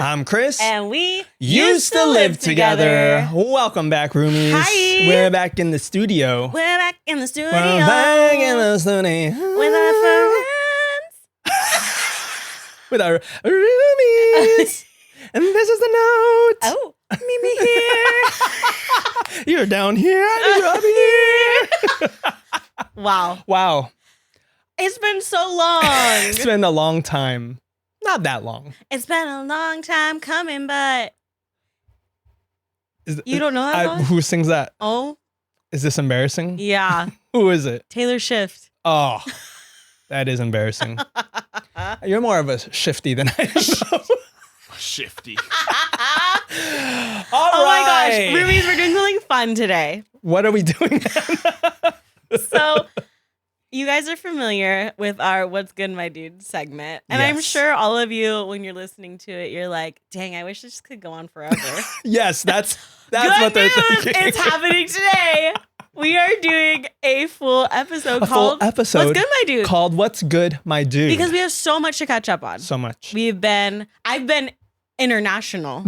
I'm Kris. And we used to live together. Welcome back, roomies. Hi. We're back in the studio. We're back in the studio. We're back in the studio. With our friends. With our roomies. And this is the note. Oh, meet me here. You're down here. You're up here. Wow. It's been so long. It's been a long time. Not that long. It's been a long time coming, but you don't know that song? Who sings that? Oh. Is this embarrassing? Yeah. Who is it? Taylor Swift. Oh, that is embarrassing. You're more of a shifty than I am. Shifty. All Oh my right. gosh. Roomies, we're doing something fun today. What are we doing? So you guys are familiar with our What's Good, My Dude segment. And I'm Yes. sure all of you, when you're listening to it, you're like, dang, I wish this could go on forever. Yes, that's Good what they're news! thinking. It's happening today. We are doing a full episode called What's Good, My Dude? Called What's Good, My Dude. Because we have so much to catch up on. So much. I've been international.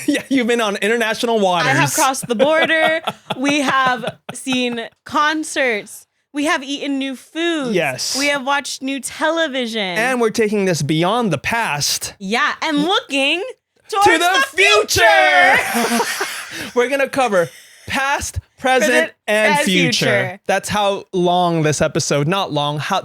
Yeah, you've been on international waters. I have crossed the border. We have seen concerts. We have eaten new foods. Yes. We have watched new television. And we're taking this beyond the past Yeah, and looking towards to the future. We're going to cover past, present, and future. That's how long this episode, not long, how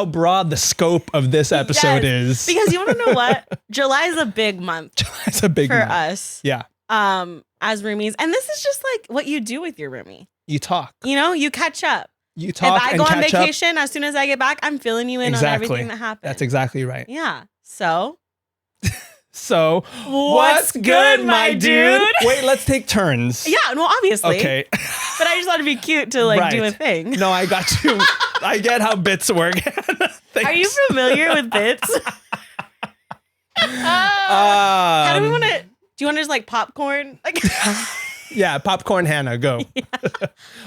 broad the scope of this episode is. Because you want to know what? July is a big month It's a big for month. us. Yeah. As roomies. And this is just like what you do with your roomie. You talk. You know, you catch up. You talk if I and go on catch up. vacation, as soon as I get back, I'm filling you in on everything that happened. That's exactly right. Yeah. So, what's good, my dude? Wait, let's take turns. yeah, well, obviously. Okay. But I just thought it'd be cute to like do a Right. thing. No, I got you. I get how bits work. Are you familiar with bits? How do we want to? Do you want to just like popcorn? Like, Yeah, popcorn Hannah, go.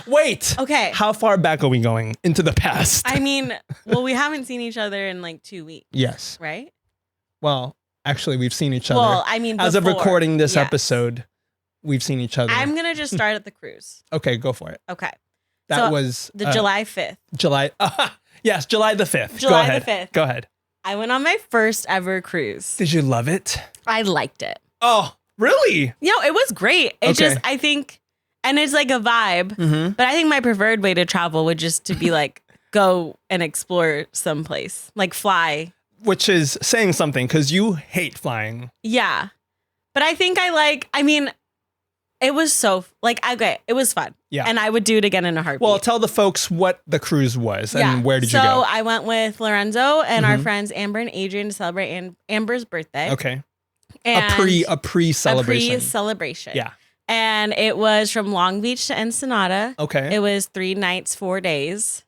Wait. okay. How far back are we going into the past? I mean, well, we haven't seen each other in like 2 weeks, Yes. right? Well, actually, we've seen each other. Well, I mean, As of before. recording this Yes. episode, we've seen each other. I'm gonna just start at the cruise. Okay, go for it. Okay. That So, was the July 5th. July. Yes, July the 5th. July go the ahead. 5th. Go ahead. I went on my first ever cruise. Did you love it? I liked it. Oh, really? You know, it was great. It Okay. just, I think, and it's like a vibe, Mm-hmm. but I think my preferred way to travel would just to be like, go and explore someplace, like fly. Which is saying something because you hate flying. Yeah. But I think I mean, it was so, like, okay, it was fun. Yeah. And I would do it again in a heartbeat. Well, tell the folks what the cruise was and where did you So go? I went with Lorenzo and our Mhm. friends Amber and Adrian to celebrate Amber's birthday. Okay. And A pre-celebration. A pre-celebration. Yeah. And it was from Long Beach to Ensenada. Okay. It was 3 nights, 4 days.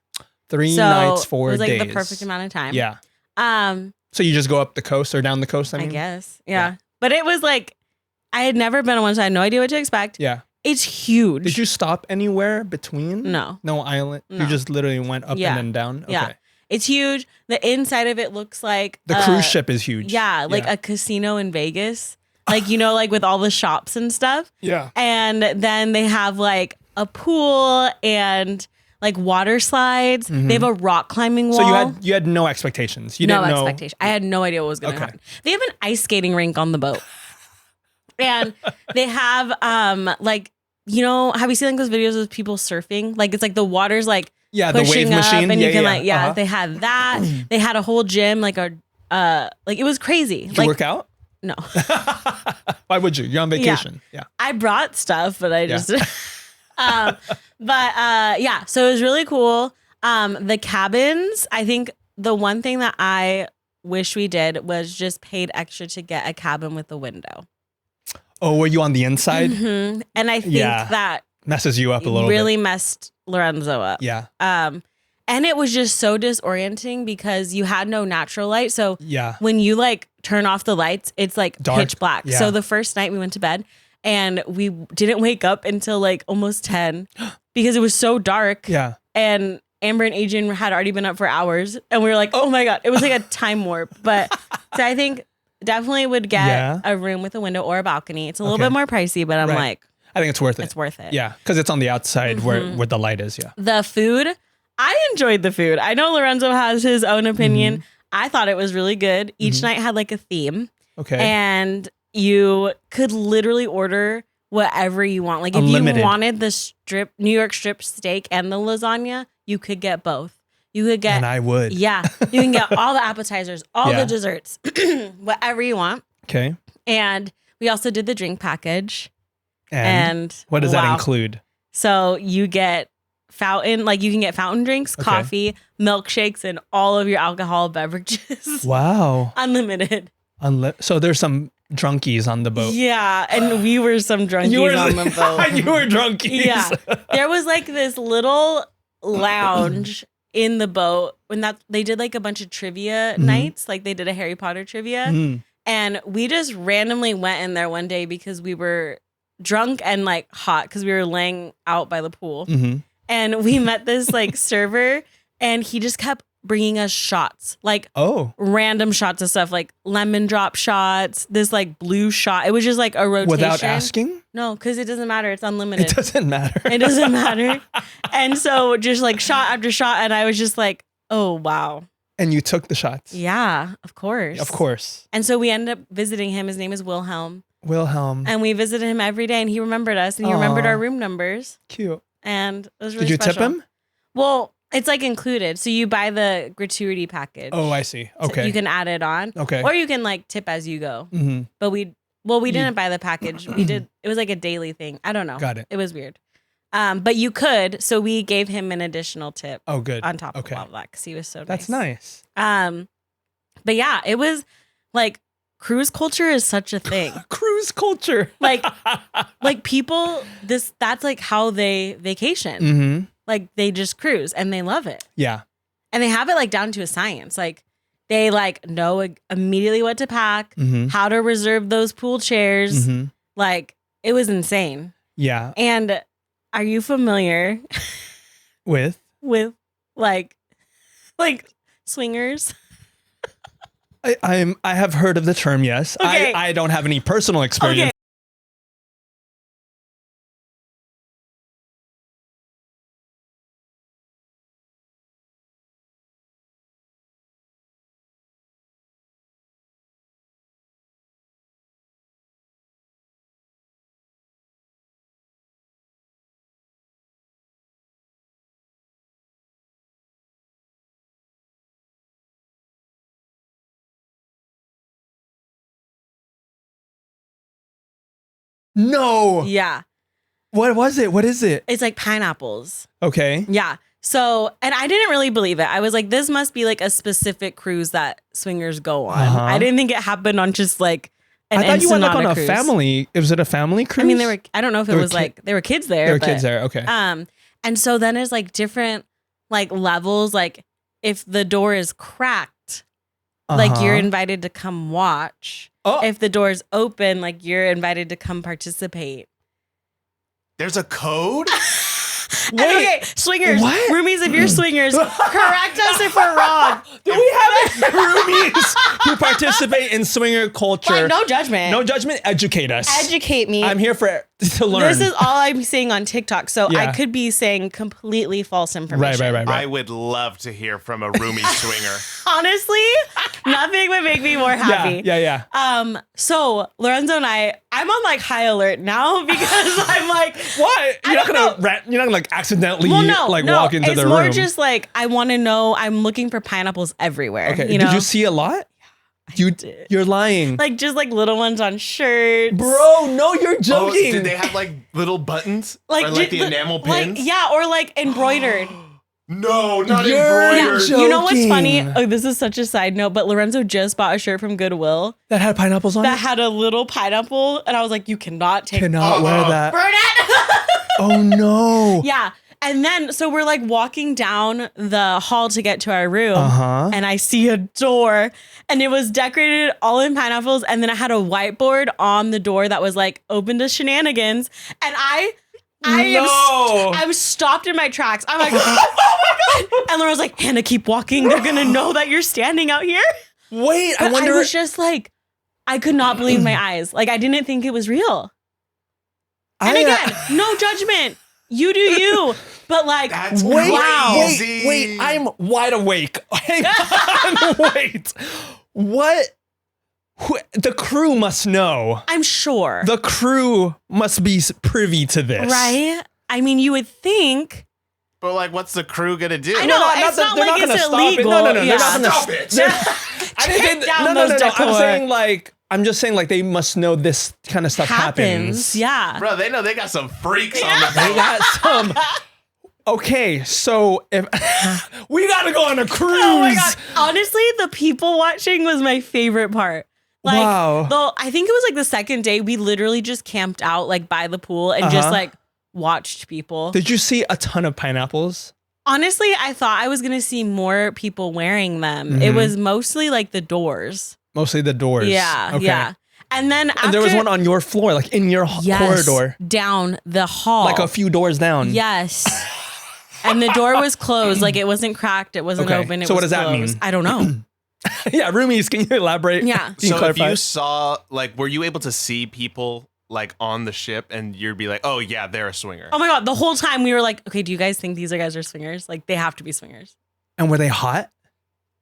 3 So nights, 4 it was like days. the perfect amount of time. Yeah. Um, So you just go up the coast or down the coast, I I mean? guess. Yeah. But it was like, I had never been on one, so I had no idea what to expect. Yeah. It's huge. Did you stop anywhere between? No. No island? No. You just literally went up Yeah. and then down? Okay. Yeah. It's huge. The inside of it looks like The cruise ship is huge. Yeah, like a casino in Vegas. Like, you know, like with all the shops and stuff. Yeah. And then they have like a pool and like water slides. They have a rock climbing wall. So you had no expectations. You no didn't know. expectation. I had no idea what was going to Okay. happen. They have an ice skating rink on the boat. And they have like, you know, have you seen like those videos of people surfing? Like it's like the water's like Yeah, the pushing wave up machine. and yeah, you can yeah. like Uh-huh. they had that. They had a whole gym like like it was crazy. Did like you work out? no. Why would you? You're on vacation. Yeah. I brought stuff, but I just yeah, so it was really cool. The cabins, I think the one thing that I wish we did was just paid extra to get a cabin with a window. Oh, were you on the inside? Mhm. And I think Yeah. that Messes you up a little really bit. messed Lorenzo up. Yeah. And it was just so disorienting because you had no natural light. So Yeah. when you like turn off the lights, it's like Dark. pitch black. Yeah. So the first night we went to bed and we didn't wake up until like almost 10 because it was so dark. Yeah. And Amber and Adrian had already been up for hours and we were like, oh my God, it was like a time warp. But so I think definitely would get a room with a window or a balcony. It's a little bit more pricey, but I'm like, I think it's worth it. It's worth it. Yeah, because it's on the outside where the light is. Yeah. The food, I enjoyed the food. I know Lorenzo has his own opinion. Mm-hmm. I thought it was really good. Each night had like a theme. Okay. And you could literally order whatever you want. Like if you wanted the New York strip steak and the lasagna, you could get both. You could get, and I would. Yeah. You can get all the appetizers, all the desserts, whatever you want. Okay. And we also did the drink package. And what does that include? So you get you can get fountain drinks, coffee, milkshakes, and all of your alcohol beverages. Wow. Unlimited. So there's some drunkies on the boat. Yeah. And we were some drunkies on the boat. You were drunkies. Yeah. There was like this little lounge in the boat when they did like a bunch of trivia nights. Like they did a Harry Potter trivia. And we just randomly went in there one day because we were drunk and like hot because we were laying out by the pool. And we met this like server and he just kept bringing us shots, like random shots of stuff, like lemon drop shots, this like blue shot. It was just like a rotation. Without asking? No, because it doesn't matter. It's unlimited. It doesn't matter. It doesn't matter. And so just like shot after shot. And I was just like, oh, wow. And you took the shots? Yeah, of course. Of course. And so we ended up visiting him. His name is Wilhelm. And we visited him every day and he remembered us and he remembered our room numbers. Cute. And it was really Did you special. tip him? Well, it's like included. So you buy the gratuity package. Oh, I see. Okay. So you can add it on. Okay. Or you can like tip as you go. But we didn't buy the package. It was like a daily thing. I don't know. Got it. It was weird. But you could. So we gave him an additional tip. Oh, good. On top of all that because he was so nice. That's nice. But yeah, it was like cruise culture is such a thing. Cruise culture. like people, that's like how they vacation. Like they just cruise and they love it. Yeah. And they have it like down to a science. Like they like know immediately what to pack, how to reserve those pool chairs. Like it was insane. Yeah. And are you familiar with like swingers? I have heard of the term, yes. Okay. I don't have any personal experience. Okay. No. Yeah. What was it? What is it? It's like pineapples. Okay. Yeah. So, and I didn't really believe it. I was like, this must be like a specific cruise that swingers go on. I didn't think it happened on just like an I thought you went like on a cruise. family. Was it a family cruise? I mean, I don't know if it was like, there were kids there. There were kids there. Okay. And so then there's like different like levels. Like if the door is cracked, like you're invited to come watch. If the door's open, like you're invited to come participate. There's a code? Okay, swingers, roomies, if you're swingers, correct us if we're wrong. Do we have roomies who participate in swinger culture? Like, no judgment. No judgment. Educate us. Educate me. I'm here to learn. This is all I'm seeing on TikTok, so I could be saying completely false information. Right. I would love to hear from a roomie swinger. Honestly, nothing would make me more happy. Yeah. So Lorenzo and I'm on like high alert now because I'm like, what? You're not gonna like accidentally walk into the room. It's more just like I want to know. I'm looking for pineapples everywhere. Okay. You know? Did you see a lot? You're lying. Like just like little ones on shirts. Bro, no, you're joking. Oh, did they have like little buttons? Or like the enamel pins? Or like embroidered. No, not embroidered. Yeah. You know what's funny? Oh, this is such a side note, but Lorenzo just bought a shirt from Goodwill that had pineapples on it. That had a little pineapple, and I was like, "You cannot wear that, Burnett." Oh no! Yeah, and then so we're like walking down the hall to get to our room, and I see a door, and it was decorated all in pineapples, and then it had a whiteboard on the door that was like open to shenanigans, and I was stopped in my tracks. I'm like, oh my God. And Laura's like, Hannah, keep walking. They're going to know that you're standing out here. Wait, I was just like, I could not believe my eyes. Like, I didn't think it was real. And again, no judgment. You do you. But like, That's wow. crazy. Wait, I'm wide awake. Hang on, wait. What? The crew must know. I'm sure. The crew must be privy to this. Right? I mean, you would think. But like, what's the crew gonna do? I know, it's not like it's illegal. No, they're Yeah. not gonna Stop it. I didn't Take say down no. those decor. I'm just saying like they must know this kind of stuff happens. Yeah. Bro, they know they got some freaks on the They boat. got some. Okay, so if we gotta go on a cruise. Oh my God. Honestly, the people watching was my favorite part. Like, Wow. though I think it was like the second day, we literally just camped out like by the pool and just like watched people. Did you see a ton of pineapples? Honestly, I thought I was gonna see more people wearing them. It was mostly like the doors. Mostly the doors. Yeah, Okay. yeah. And then after, And there was one on your floor, like in your corridor, down the hall, like a few doors down. Yes. And the door was closed, like it wasn't cracked, it wasn't Okay, open. It so what was does that closed. mean? I don't know. Yeah, roomies, can you elaborate? Yeah. Can you So if clarify? you saw, like, were you able to see people like on the ship and you'd be like, oh yeah, they're a swinger? Oh my God, the whole time we were like, okay, do you guys think these guys are swingers? Like they have to be swingers. And were they hot?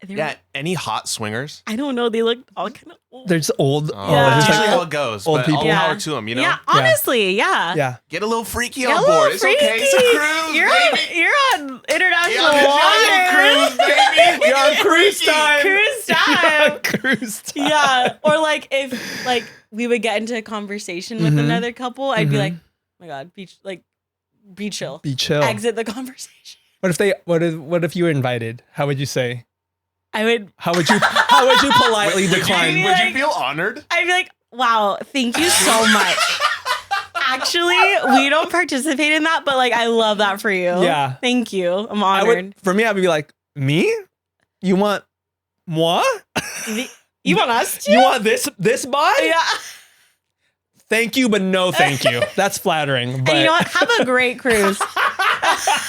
They were- Yeah, any hot swingers? I don't know. They looked all kind of old. They're just old. Oh, Yeah. that's just usually like how it goes. old But people. all Yeah. power to them, you know? Yeah, honestly, yeah. yeah. Get a little freaky Get a on little board. It's okay. It's a freaky. cruise, You're baby. you're on international Yeah, waters. cruise, baby. You're on cruise Freaky. time. Cruise You're time. on cruise time. Yeah. Or like if like we would get into a conversation with Mhm. another couple, I'd be Mhm. like, oh my God, be chill. Be chill. Exit the conversation. What if you were invited? How would you say? I would How would you politely Would you- decline? Would you Like- feel honored? I'd be like, wow, thank you so much. Actually, we don't participate in that, but like I love that for you. Yeah. Thank you. I'm I honored. would, for me, I would be like, me? You want moi? You want us to? You want this bod? Yeah. Thank you, but no thank you. That's flattering. But And you know what? Have a great cruise.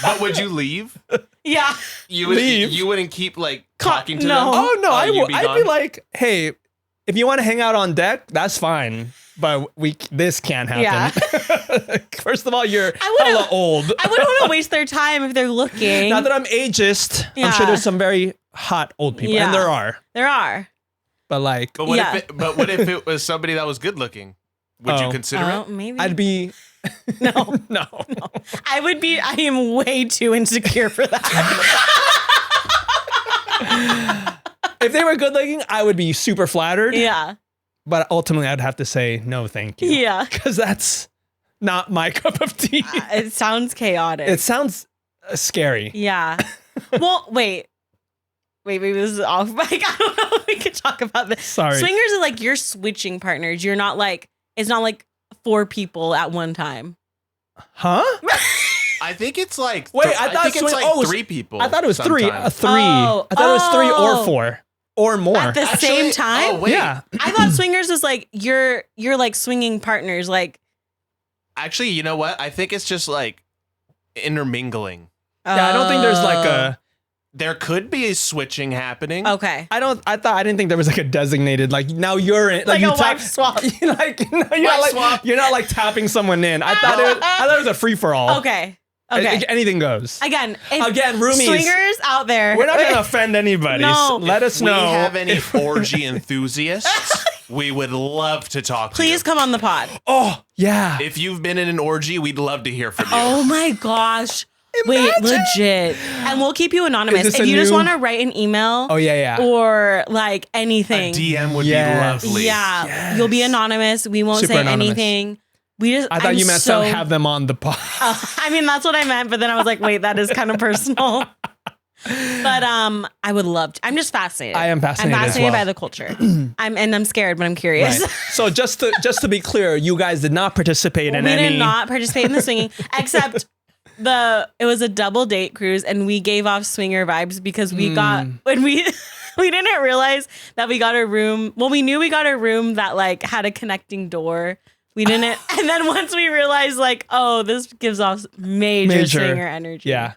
But would you leave? Yeah. You would. Leave? You wouldn't keep like Co- talking to no. them. oh no, You'd I'd be gone? like, hey, if you want to hang out on deck, that's fine. But this can't happen. Yeah. First of all, you're I wouldn't- hella old. I wouldn't want to waste their time if they're looking. Not that I'm ageist. I'm Yeah. sure there's some very hot old people, and Yeah. there are. There are. But like, But what Yeah. what if it was somebody that was good looking? Would you Oh. consider Oh, it? maybe. I'd be no. no. I am way too insecure for that. If they were good looking, I would be super flattered. Yeah. But ultimately, I'd have to say no, thank you. Yeah. Because that's not my cup of tea. It sounds chaotic. It sounds scary. Yeah. Well, wait, maybe this is off mic. I don't know if we could talk about this. Sorry. Swingers are like you're switching partners. You're not like, it's not like 4 people at one time. Huh? I think it's like. Wait, I thought think it's swing- like oh, 3 people. I thought it was three. sometimes. Three. Oh, I thought it was 3 or oh. 4 or more. At the Actually- same time? Oh, wait. Yeah. I thought swingers was like you're like swinging partners. Like, Actually, you know what? I think it's just like intermingling. Yeah, I don't think there's like a. There could be a switching happening. Okay. I didn't think there was like a designated like now you're in Like you a wife swap. you're like no, you're Wife not like swap. you're not like tapping someone in. I thought it was a free for all. Okay. Okay. Anything goes. Again, if Again, roomies. swingers out there. We're not going to offend anybody. No. Let us If know. we have any orgy enthusiasts, we would love to talk to you. Please come on the pod. Oh, yeah. If you've been in an orgy, we'd love to hear from you. Oh my gosh. Wait, legit. And we'll keep you anonymous. Is this If a you just new- want to write an email Oh, yeah. or like A anything. DM would Yes. be lovely. Yeah. Yes. You'll be anonymous. We won't Super say anonymous. anything. We just I thought I'm you meant so to have them on the pod. I mean, that's what I meant, but then I was like, wait, that is kind of personal. But I would love to. I'm just fascinated. I am fascinated I'm as fascinated well. by the culture. I'm scared, but I'm curious. Right. So just to be clear, you guys did not participate in We any. did not participate in the swinging, except it was a double date cruise, and we gave off swinger vibes because we got when we didn't realize that we got a room. Well, we knew we got a room that like had a connecting door. We didn't, and then once we realized like, oh, this gives off major swinger energy. Yeah.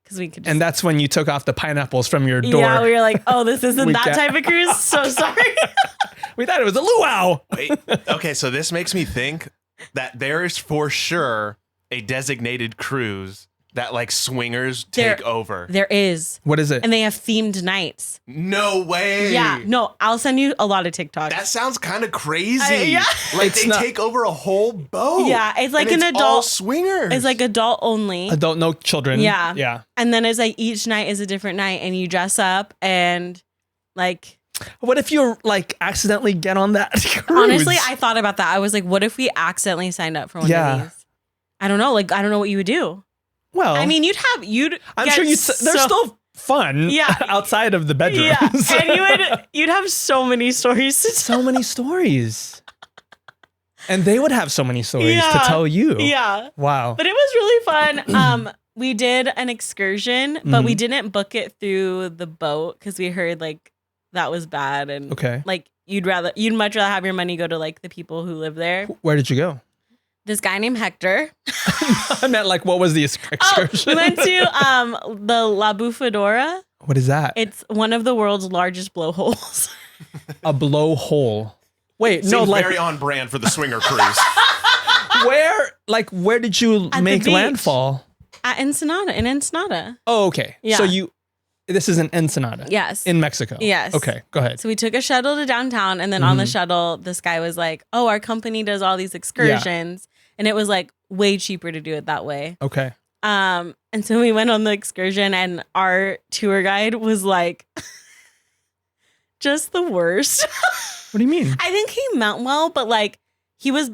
Because we could. Just, And that's when you took off the pineapples from your door. yeah, we were like, oh, this isn't We that get- type of cruise. So sorry. We thought it was a luau. Wait, okay, so this makes me think that there is for sure a designated cruise that like swingers take over. There is. What is it? And they have themed nights. No way. Yeah. No, I'll send you a lot of TikToks. That sounds kind of crazy. Yeah. Like they take over a whole boat. Yeah, it's like and an it's adult all swingers. It's like adult only. Adult, no children. Yeah. Yeah. And then it's like each night is a different night and you dress up and like What if you like accidentally get on that cruise? honestly, I thought about that. I was like, what if we accidentally signed up for one of these? I don't know. Like, I don't know what you would do. Well, I mean, I'm sure they're still fun. Yeah. Outside of the bedroom. Yeah. And you'd have so many stories to tell. So many stories. And they would have so many stories to tell you. Yeah. Wow. But it was really fun. We did an excursion, but we didn't book it through the boat because we heard like that was bad and like you'd much rather have your money go to like the people who live there. Where did you go? This guy named Hector. I meant like what was the excursion? We went to the La Bufadora. What is that? It's one of the world's largest blowholes. A blowhole. Wait, Seems very on brand for the swinger cruise. where did you make landfall? At Ensenada, in Ensenada. Oh, okay. Yeah. So this is an Ensenada. Yes. In Mexico. Yes. Okay, go ahead. So we took a shuttle to downtown, and then on the shuttle, this guy was like, "Oh, our company does all these excursions," and it was like way cheaper to do it that way. Okay. And so we went on the excursion, and our tour guide was like, just the worst. What do you mean? I think he meant well, but like he was,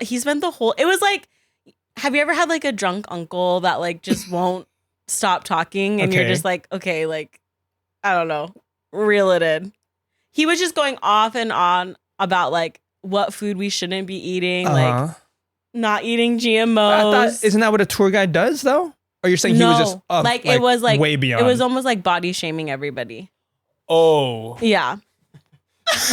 he spent the whole. It was like, have you ever had like a drunk uncle that like just won't stop talking, and you're just like, okay, like, I don't know, reel it in. He was just going off and on about like what food we shouldn't be eating, like not eating GMOs. Isn't that what a tour guide does though? Or you're saying he was just like it was like way beyond? It was almost like body shaming everybody. Oh. Yeah.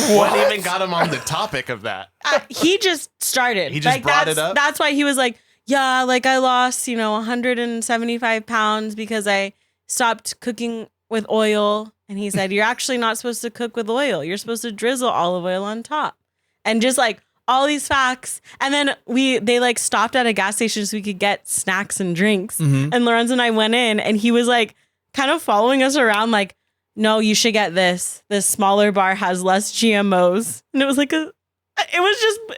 What even got him on the topic of that? He just started. He just brought it up? That's why he was like, yeah, like I lost, 175 pounds because I stopped cooking with oil. And he said, you're actually not supposed to cook with oil. You're supposed to drizzle olive oil on top. And just like all these facts. And then they like stopped at a gas station so we could get snacks and drinks. And Lorenzo and I went in and he was like kind of following us around like, no, you should get this. This smaller bar has less GMOs. And it was like it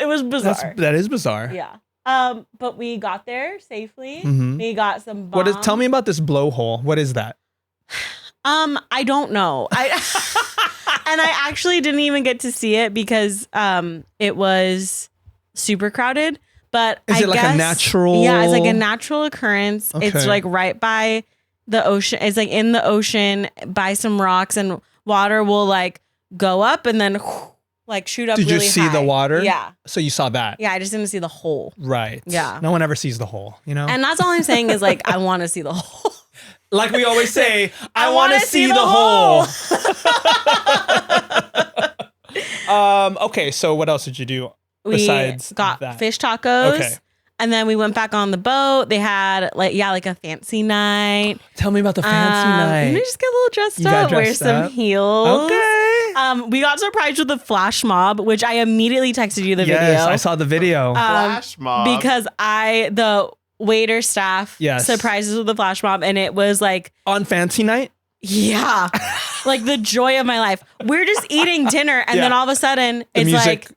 was bizarre. That is bizarre. Yeah. But we got there safely. We got some bombs. Tell me about this blowhole. What is that? I don't know. And I actually didn't even get to see it because it was super crowded. But is it like a natural? Yeah, it's like a natural occurrence. Okay. It's like right by the ocean. It's like in the ocean by some rocks, and water will like go up and then like shoot up. Did really you see high. the water? Yeah. So you saw that? Yeah, I just didn't see the hole. Right. Yeah. No one ever sees the hole, And that's all I'm saying is like I want to see the hole. Like we always say, I want to see the hole. Okay, so what else did you do besides got that? fish tacos. Okay. And then we went back on the boat. They had like a fancy night. Tell me about the fancy night. We just get a little dressed You got up, wear dressed some up? heels. Okay. We got surprised with the flash mob, which I immediately texted you the Yes, video. I saw the video. Flash mob. Because the waiter staff surprised us with the flash mob, and it was like on fancy night? Yeah. Like the joy of my life. We're just eating dinner, and then all of a sudden it's like,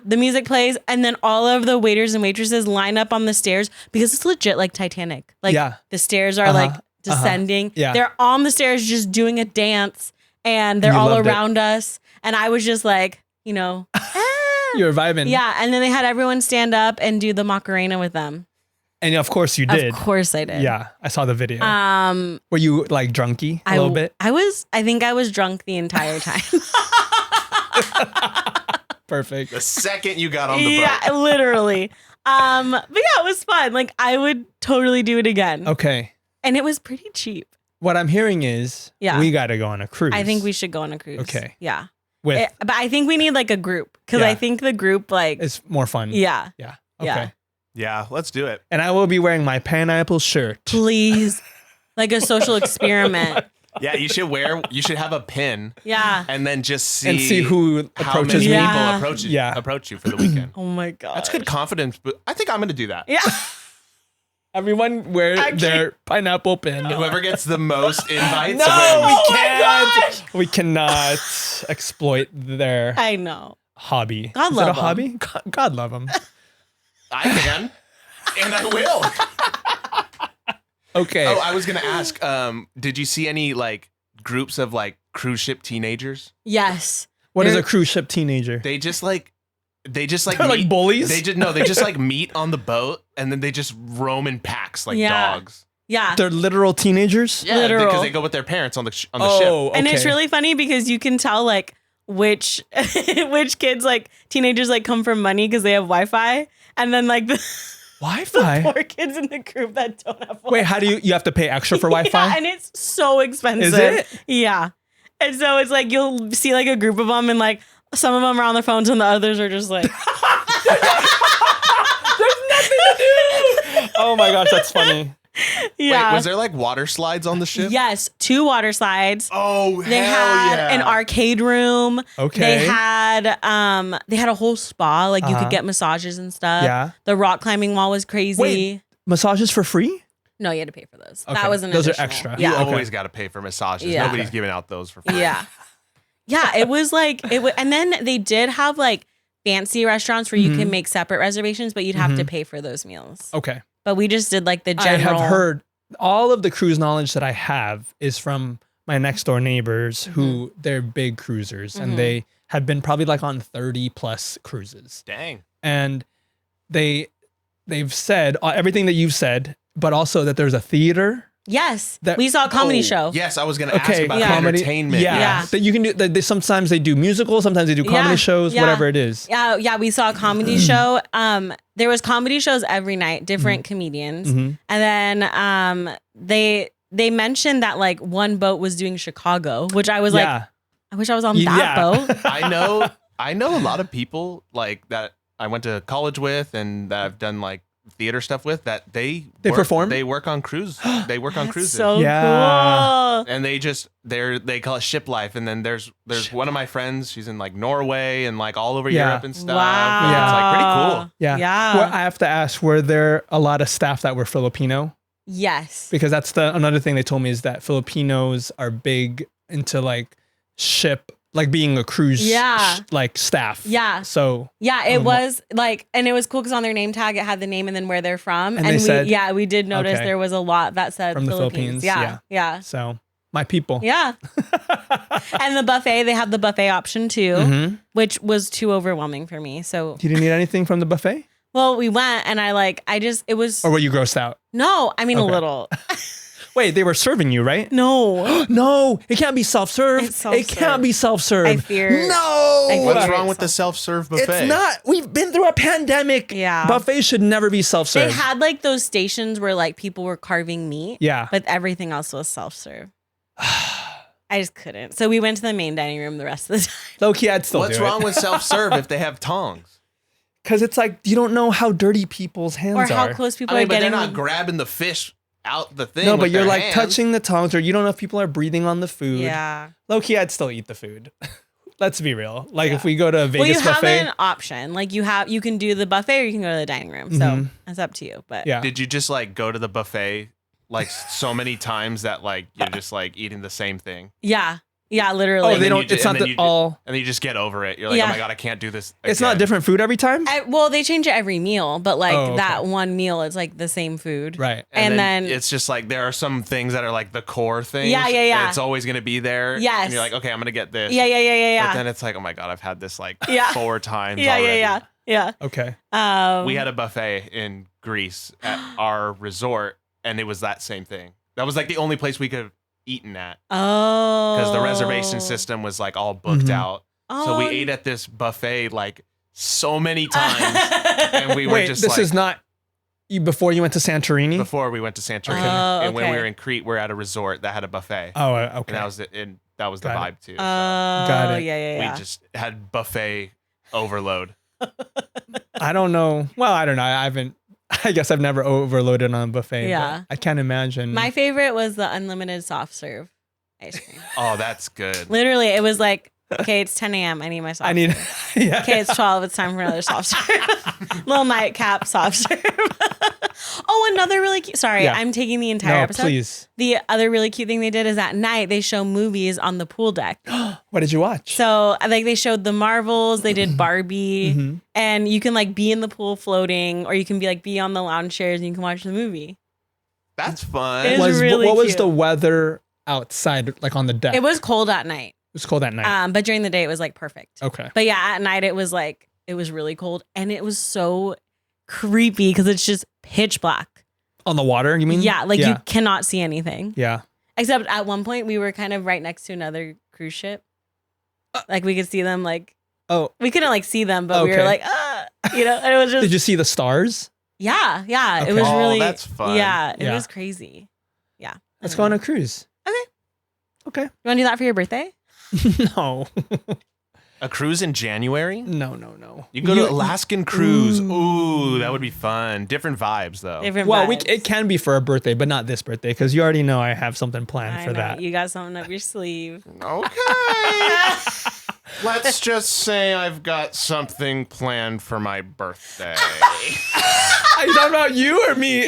the music plays, and then all of the waiters and waitresses line up on the stairs because it's legit like Titanic. Like the stairs are like descending. Yeah. They're on the stairs just doing a dance, and they're all around us. And I was just like, you were vibing. Yeah. And then they had everyone stand up and do the Macarena with them. And of course you did. Of course I did. Yeah, I saw the video. Were you like drunky a little bit? I think I was drunk the entire time. Perfect. The second you got on the boat. Yeah, literally. But yeah, it was fun. Like I would totally do it again. Okay. And it was pretty cheap. What I'm hearing is we got to go on a cruise. I think we should go on a cruise. Okay. Yeah. But I think we need like a group because I think the group it's more fun. Yeah. Yeah. Okay. Yeah. Yeah, let's do it. And I will be wearing my pineapple shirt. Please. Like a social experiment. Yeah, you should have a pin. Yeah. And then just see who how approaches many me. people Yeah. approach you for the weekend. Oh my god. That's good confidence, but I think I'm going to do that. Yeah. Everyone wear their pineapple pin. Whoever gets the most invites No, wins. we can't. We cannot exploit their I know. hobby. God Is love it a 'em. hobby? God love them. I can, and I will. Okay. Oh, I was going to ask, did you see any like groups of like cruise ship teenagers? Yes. What is a cruise ship teenager? They just like They're meet, like bullies? They just like meet on the boat and then they just roam in packs like Yeah. dogs. Yeah. They're literal teenagers? Yeah, Literal. because they go with their parents on the ship. Okay. And it's really funny because you can tell like which kids like teenagers like come from money because they have Wi-Fi, and then like the Wi-Fi? poor kids in the group that don't have Wi-Fi. Wait, how do you have to pay extra for Wi-Fi? Yeah, and it's so expensive. Is it? Yeah. And so it's like you'll see like a group of them and like some of them are on their phones and the others are just like Oh my gosh, that's funny. yeah. Wait, was there like water slides on the ship? Yes, 2 water slides. Oh, They hell had yeah. an arcade room. Okay. They had a whole spa, like you could get massages and stuff. Yeah. The rock climbing wall was crazy. Wait. Massages for free? No, you had to pay for those. Okay. That was an Those are additional. extra. You Yeah. always got to pay for massages. Yeah. Nobody's giving out those for free. Yeah. Yeah, it was like and then they did have like fancy restaurants where you can make separate reservations, but you'd have to pay for those meals. Okay. But we just did like the general. I have heard all of the cruise knowledge that I have is from my next door neighbors who they're big cruisers and they have been probably like on 30 plus cruises. Dang. And they've said everything that you've said, but also that there's a theater. Yes, That- we saw a comedy Oh, show. Yes, I was going to ask Okay, about Yeah. entertainment. Yeah. Yeah. That you can do. Sometimes they do musicals, sometimes they do comedy Yeah, shows, yeah. whatever it is. Yeah, we saw a comedy show. There was comedy shows every night, different comedians, Mhm. and then they mentioned that like one boat was doing Chicago, which I was like, Yeah. I wish I was on that Yeah. boat. I know a lot of people like that I went to college with and that I've done like theater stuff with that they perform? They work on cruise. They work on cruises. So Yeah. cool. And they call it ship life. And then there's one of my friends, she's in like Norway and like all over Yeah. Europe and stuff. Wow. And it's like pretty cool. Yeah. Yeah. Well, I have to ask, were there a lot of staff that were Filipino? Yes. Because that's another thing they told me is that Filipinos are big into like ship, like being a cruise Yeah. like staff. Yeah. So Yeah, it was like, and it was cool because on their name tag it had the name and then where they're from, And they said- we did notice Okay. there was a lot that said From the Philippines. Philippines, Yeah, so my people. yeah. And the buffet, they had the buffet option too, Mhm. which was too overwhelming for me. So, You didn't eat anything from the buffet? well, we went and it was Or were you grossed out? no, I mean a Okay. little. Wait, they were serving you, right? No, No, it can't be self-serve. It's It self-serve. can't be self-serve. I fear- No. I fear What's it's wrong with the self-serve buffet? It's not. We've been through a pandemic. Yeah. Buffets should never be self-serve. they had like those stations where like people were carving meat. Yeah. But everything else was self-serve. I just couldn't. So we went to the main dining room the rest of the time. Low key, I'd still What's do wrong with self-serve if they have tongs? Because it's like you don't know how dirty people's hands Or how are. close people I mean, are but they're getting. not grabbing the fish out the thing. No, with but you're their like hands. touching the tongs, or you don't know if people are breathing on the food. Yeah. Low key, I'd still eat the food. Let's be real. Like if we go to a Well, you Vegas have buffet, an option. Like you can do the buffet or you can go to the dining room. So Mhm. it's up to you. But yeah. Did you just like go to the buffet like so many times that like you're just like eating the same thing? yeah, literally. Oh, they then don't. you ju- It's and not then the you ju- all. And then you just get over it. You're like, Yeah. oh my God, I can't do this. It's not again. different food every time. Well, they change it every meal, but like Oh, okay. that one meal is like the same food. Right. And then it's just like there are some things that are like the core things. Yeah. and it's always gonna be there. Yes. And you're like, okay, I'm gonna get this. yeah. But then it's like, oh my God, I've had this like Yeah. 4 times yeah, already. yeah. Okay. We had a buffet in Greece at our resort, and it was that same thing. That was like the only place we could have eaten at Oh. because the reservation system was like all booked Mhm. out. So we ate at this buffet like so many times, and we were Wait, just this like, is not you before you went to Santorini. before we went to Santorini, Oh, and when we okay. were in Crete, we're at a resort that had a buffet, Oh, and okay. that was the Got vibe too. So Got it. Yeah. we just had buffet overload. I don't know. Well, I don't know. I haven't. I guess I've never overloaded on a buffet. Yeah. But I can't imagine. My favorite was the unlimited soft serve. ice cream. Oh, that's good. Literally, it was like, okay, it's 10 a.m. I need my soft serve. Yeah. Okay, it's 12. It's time for another soft serve. Little nightcap soft serve. Oh, another really cute. Sorry, Yeah. I'm taking the entire No, episode. please. The other really cute thing they did is at night they show movies on the pool deck. What did you watch? So like they showed the Marvels, they did Barbie, Mm-hmm. and you can like be in the pool floating, or you can be on the lounge chairs and you can watch the movie. That's fun. It was really what was cute. the weather outside, like on the deck? It was cold at night, It was cold at night. but during the day it was like perfect. Okay. But yeah, at night it was really cold, and it was so creepy because it's just pitch black. On the water, you mean? Yeah, like you cannot see anything. Yeah. Except at one point we were kind of right next to another cruise ship. Like we could see them Oh, we couldn't like see them, but we were Okay. like, and it was just did you see the stars? yeah. It Okay. was Oh, really that's fun. Yeah, it Yeah. was crazy. Yeah. Let's go on a cruise. Okay. You want to do that for your birthday? No. A cruise in January? No. You can go to Alaskan cruise. Ooh, that would be fun. Different vibes though. Different Well, vibes. it can be for a birthday, but not this birthday, because you already know I have something planned I for know, that. You got something up your sleeve. Okay. Let's just say I've got something planned for my birthday. Are you talking about you or me?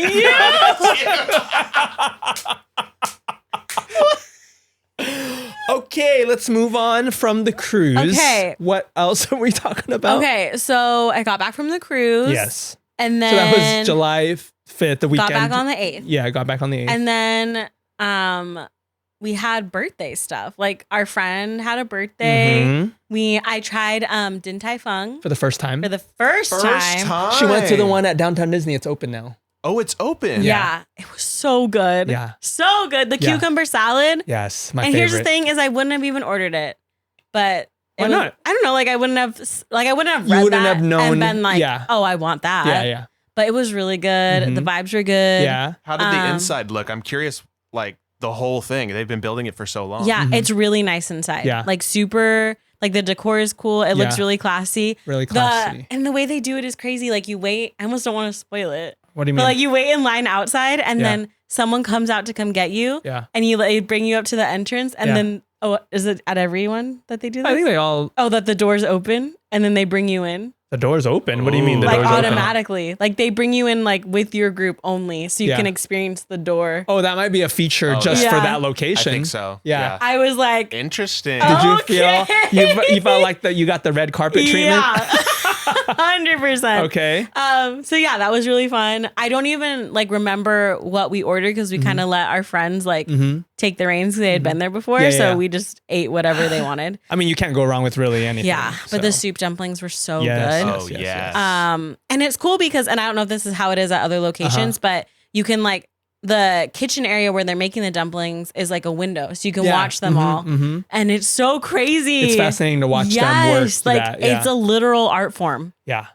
Okay, let's move on from the cruise. Okay. What else are we talking about? Okay, so I got back from the cruise. Yes. And then So that was July 5th, the weekend. got back on the 8th. Yeah, I got back on the 8th. And then we had birthday stuff. Like our friend had a birthday. Mhm. I tried Din Tai Fung For the first time. for the first time. She went to the one at Downtown Disney. It's open now. Oh, it's open. Yeah. It was so good. Yeah. So good. The Yeah. cucumber salad. Yes, my And favorite. here's the thing is I wouldn't have even ordered it. But Why was, not? I don't know, I wouldn't have You read wouldn't that have known- and been like, yeah. oh, I want that. Yeah. But it was really good. Mhm. The vibes were good. Yeah. How did the Um, inside look? I'm curious, like the whole thing. They've been building it for so long. Yeah, Mhm. it's really nice inside. Yeah. Like super, like the decor is cool. It looks Yeah. really classy. Really classy. And the way they do it is crazy. Like you wait, I almost don't want to spoil it. What do you mean? But like you wait in line outside and Yeah. then someone comes out to come get you yeah. and they bring you up to the entrance and Yeah. then, is it at everyone that they do this? I think they all, Oh, that the doors open and then they bring you in? the door's open. What do you mean the Ooh. Like door's open? automatically. Like they bring you in like with your group only so you Yeah. can experience the door. Oh, that might be a feature Oh, just yeah. for that I location. think so. Yeah. I was like, Interesting. Did you Okay. feel you felt like that you got the red carpet treatment? yeah, 100%. Okay. So yeah, that was really fun. I don't even like remember what we ordered because we kind of let our friends like Mm-hmm. take the reins because they had been there before. Yeah, so yeah. we just ate whatever they wanted. I mean, you can't go wrong with really anything. Yeah, but the so. soup dumplings were so Yes, good. Oh, yes. And it's cool because, and I don't know if this is how it is at other locations, but you can like the kitchen area where they're making the dumplings is like a window, so you can Yeah. watch them Mhm, all, mhm. and it's so crazy. It's fascinating to watch them work. like that. Yeah. it's a literal art form. yeah.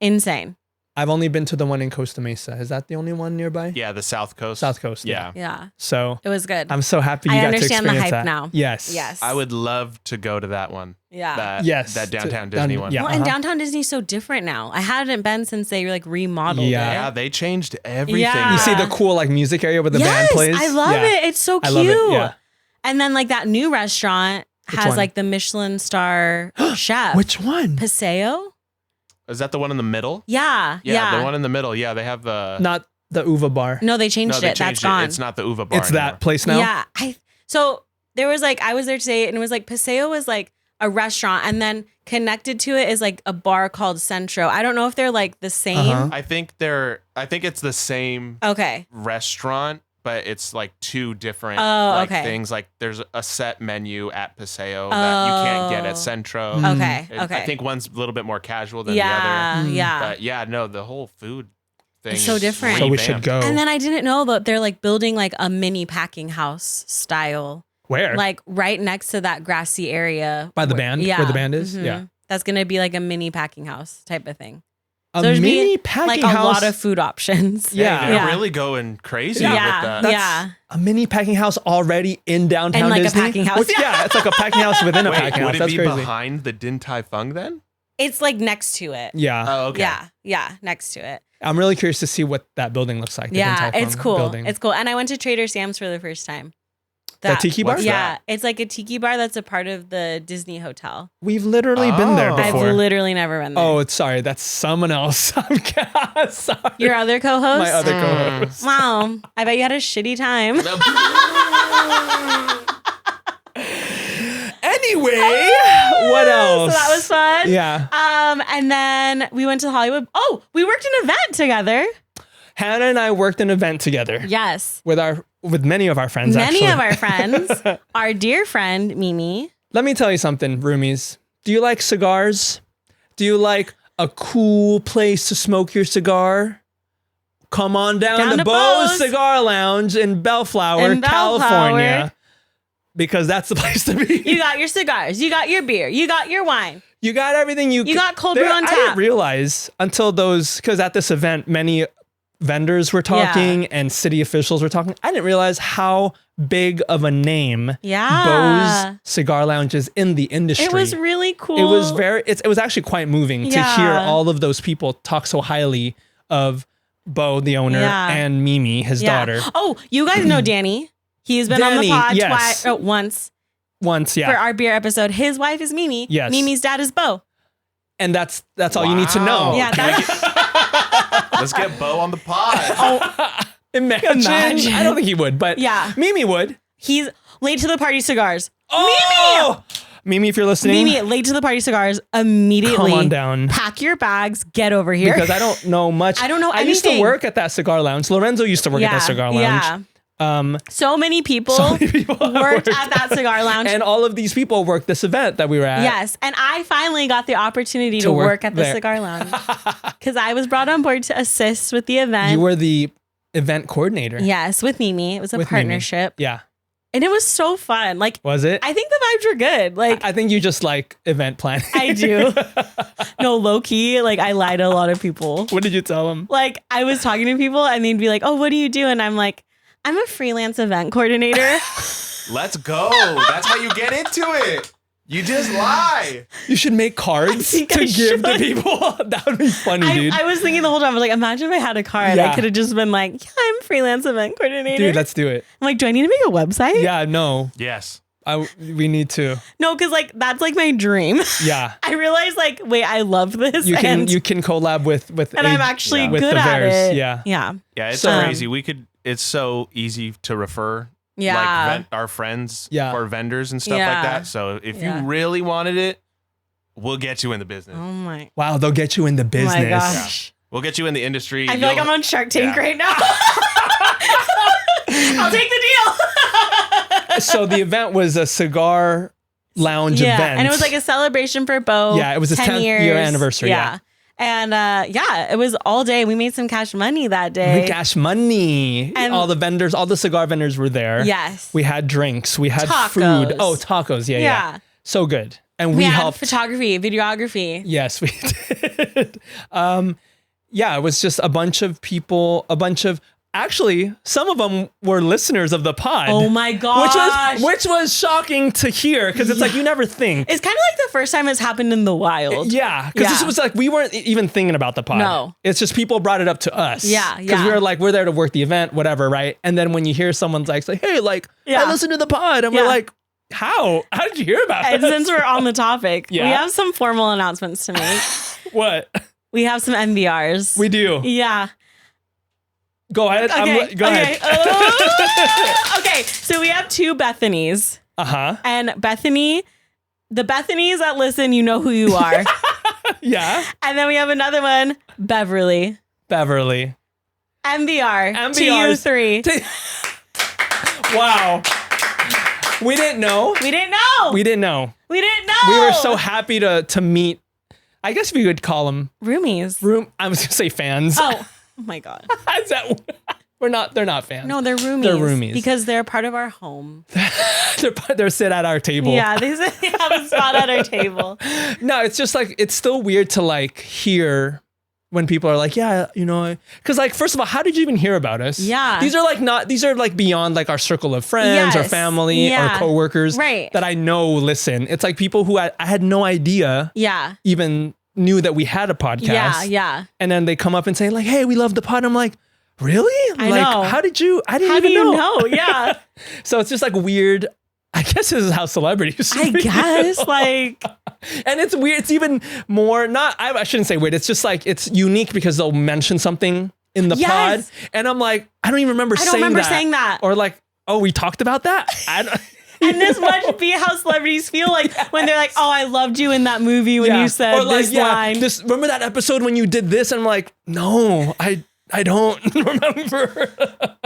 Insane. I've only been to the one in Costa Mesa. Is that the only one nearby? Yeah, the South Coast. South Coast. Yeah. Yeah, So it was good. I'm so happy you I got to understand the experience hype that. now. Yes. Yes. I would love to go to that one. Yeah. That, Yes, That to- downtown Disney one. yeah. Well, and downtown Disney's so different now. I hadn't been since they like remodeled Yeah. it. Yeah, they changed everything. Yeah. You see the cool like music area where the band plays? I love Yeah. it. It's so I cute. love it. Yeah. And then like that new restaurant has one? like the Michelin star chef. Which one? Paseo? Is that the one in the middle? Yeah. Yeah, the one in the middle. Yeah, they have the. Not the Uva bar. No, they changed No, they it. That's changed gone. it. It's not the Uva bar. It's anymore. that place now. Yeah. So there was like I was there today and it was like Paseo was like a restaurant and then connected to it is like a bar called Centro. I don't know if they're like the same. Uh-huh. I think it's the same Okay. restaurant, but it's like two different Oh, like okay. things. Like there's a set menu at Paseo that you can't get Oh. at Centro. Mm. Okay. Okay. I think one's a little bit more casual than yeah. the other. Yeah. But yeah, no, the whole food thing It's so is different. So we should revamped. go. And then I didn't know that they're like building like a mini packing house style, Where? like right next to that grassy area By the where- band? Yeah, Where the band is? Mhm. Yeah. That's gonna be like a mini packing house type of thing. A there's mini being, packing like a house. lot of food options. Yeah. They're Yeah. really going crazy Yeah, with that. That's- yeah. A mini packing house already in downtown And like a Disney? packing house. Yeah, it's like a packing house within a Wait, packing house. would it That's be crazy. behind the Din Tai Fung then? It's like next to it. Yeah. Oh, okay. Yeah, next to it. I'm really curious to see what that building looks like. the Din Yeah, Tai it's Fung cool. Building. It's cool. And I went to Trader Sam's for the first time. The tiki bar? What's Yeah, that? it's like a tiki bar that's a part of the Disney hotel. We've literally been there Oh. before. I've literally never been there. Oh, sorry. That's someone else. I'm sorry. Your other co-host? My other co-host. Wow. I bet you had a shitty time. Anyway, what else? So that was fun. Yeah. And then we went to Hollywood. Oh, we worked an event together. Hannah and I worked an event together Yes. with many of our friends. Many actually. of our friends. Our dear friend, Mimi. Let me tell you something, roomies. Do you like cigars? Do you like a cool place to smoke your cigar? Come on down to Bo's Cigar Lounge in Bellflower, California. Because that's the place to be. You got your cigars. You got your beer. You got your wine. You got everything you got cold brew on I tap. didn't realize until because at this event, many vendors were talking and city officials were talking. I didn't realize how big of a name Yeah. Bo's Cigar Lounge is in the industry. It was really cool. It was it was actually quite moving to hear all of those people talk so highly of Bo, the owner, and Mimi, his daughter. Oh, you guys know Danny. He's been on the pod yes. once Once, for our beer episode. His wife is Mimi. Yes. Mimi's dad is Bo. And that's all you need to know. Yeah, Let's get Bo on the pod. Imagine. I don't think he would, but Yeah. Mimi would. He's late to the party cigars. Oh! Mimi, if you're listening, Mimi, late to the party cigars immediately. come on down. Pack your bags. Get over here. Because I don't know much. I don't know I used to anything. work at that cigar lounge. Lorenzo used to work at that cigar lounge. Yeah. So many people, worked at that cigar lounge. And all of these people worked this event that we were at. Yes. And I finally got the opportunity to work at the there. cigar lounge because I was brought on board to assist with the event. You were the event coordinator. Yes, with Mimi. It was a With Mimi. partnership. Yeah. And it was so fun. Like, Was it? I think the vibes were good. Like, I think you just like event planning. I do. No, low key, like, I lie to a lot of people. What did you tell them? Like, I was talking to people and they'd be like, oh, what do you do? And I'm like, I'm a freelance event coordinator. Let's go. That's how you get into it. You just lie. You should make cards to think I give to should. people. That would be funny, dude. I was thinking the whole time, I was like, imagine if I had a card. Yeah. I could have just been like, yeah, I'm a freelance event coordinator. Dude, let's do it. I'm like, do I need to make a website? Yeah, no. Yes. We need to. No, because like that's like my dream. Yeah. I realized like, wait, I love this. You can collab with and I'm actually with good the at Bears. it. Yeah. Yeah. Yeah, it's So- crazy. It's so easy to refer Yeah. like our friends Yeah. or vendors and stuff Yeah. like that. So if Yeah. you really wanted it, we'll get you in the business. Oh my. Wow, they'll get you in the business. My gosh. We'll get you in the industry. I feel like I'm on Shark Tank Yeah. right now. I'll take the deal. So the event was a cigar lounge event. And it was like a celebration for Bo. Yeah, it was his 10th year anniversary, yeah. And it was all day. We made some cash money that day. cash money. And- all the cigar vendors were there. Yes. We had drinks. We had Tacos. food. Oh, tacos. Yeah, yeah. Yeah. So good. And We we had helped. photography, videography. Yes, we did. Yeah, it was just a bunch of people, actually, some of them were listeners of the pod. Oh my gosh. Which was shocking to hear because it's like you never think. It's kind of like the first time it's happened in the wild. Yeah, because this Yeah. was like we weren't even thinking about the pod. No. It's just people brought it up to us. Yeah, Because yeah. we were like, we're there to work the event, whatever, right? And then when you hear someone's like, say, hey, like, Yeah. I listened to the pod, and we're Yeah. like, how? How did you hear about And it? since we're on the topic, Yeah. we have some formal announcements to make. What? We have some MVRs. We do. Yeah. Go ahead. Okay. Go ahead. Okay. So we have two Bethanies. Uh-huh. And Bethany, the Bethanies that listen, you know who you are. Yeah. And then we have another one, Beverly. Beverly. MVR. To you MVRs. three. Wow. We didn't know. We didn't know. We didn't know. We didn't know. We were so happy to meet. I guess we would call them Roomies. I was gonna say fans. Oh my God. Is that, they're not fans. No, they're roomies. They're roomies. Because they're part of our home. they're sit at our table. Yeah, they have a spot at our table. No, it's just like it's still weird to like hear when people are like, yeah, you know, because like first of all, how did you even hear about us? Yeah. These are like beyond like our circle of friends or Yes. family Yeah. or coworkers Right. that I know listen. It's like people who I had no idea Yeah. even knew that we had a podcast. Yeah. Yeah. And then they come up and say like, hey, we love the pod. I'm like, Really? I know. How did you? I didn't How even do you know. know? Yeah. So it's just like weird. I guess this is how celebrities. I guess like, and it's weird. It's even more not. I shouldn't say weird. It's just like it's unique because they'll mention something in the pod, and I'm like, I don't even remember. I don't remember saying that. Or like, oh, we talked about that. I don't. And this must be how celebrities feel like when they're like, "Oh, I loved you in that movie when you said or like, this line." Remember that episode when you did this? And I'm like, no, I don't remember.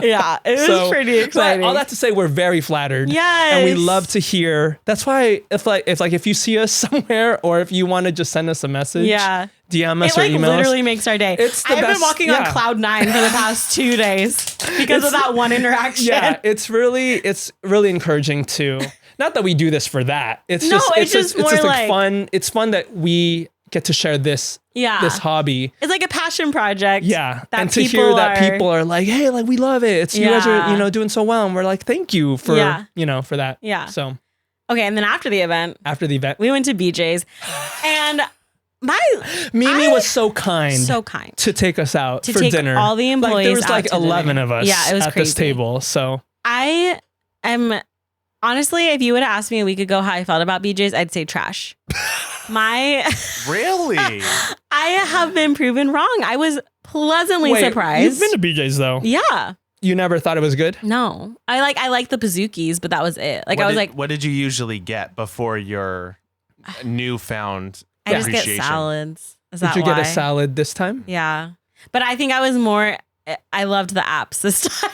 Yeah, it was pretty exciting. But all that to say, we're very flattered. Yes. And we love to hear. That's why if you see us somewhere or if you want to just send us a message, DM us or email us. It literally makes our day. I've been walking on cloud 9 for the past 2 days because of that one interaction. Yeah, it's really encouraging too. Not that we do this for that. It's just like fun. It's fun that we get to share this hobby. It's like a passion project. Yeah. And to hear that people are like, hey, like we love it. You guys are, doing so well. And we're like, thank you for, for that. Yeah. So. Okay. And then after the event, we went to BJ's and Mimi was so kind to take us out for take dinner. All the employees there was like 11 of us it was at crazy. This table. So I am honestly, if you would have asked me a week ago how I felt about BJ's, I'd say trash. Really? I have been proven wrong. I was pleasantly surprised. You've been to BJ's though. Yeah. You never thought it was good? No. I like the Pazookies, but that was it. What did you usually get before your newfound I just get salads. Did you get a salad this time? Yeah. But I think I loved the apps this time.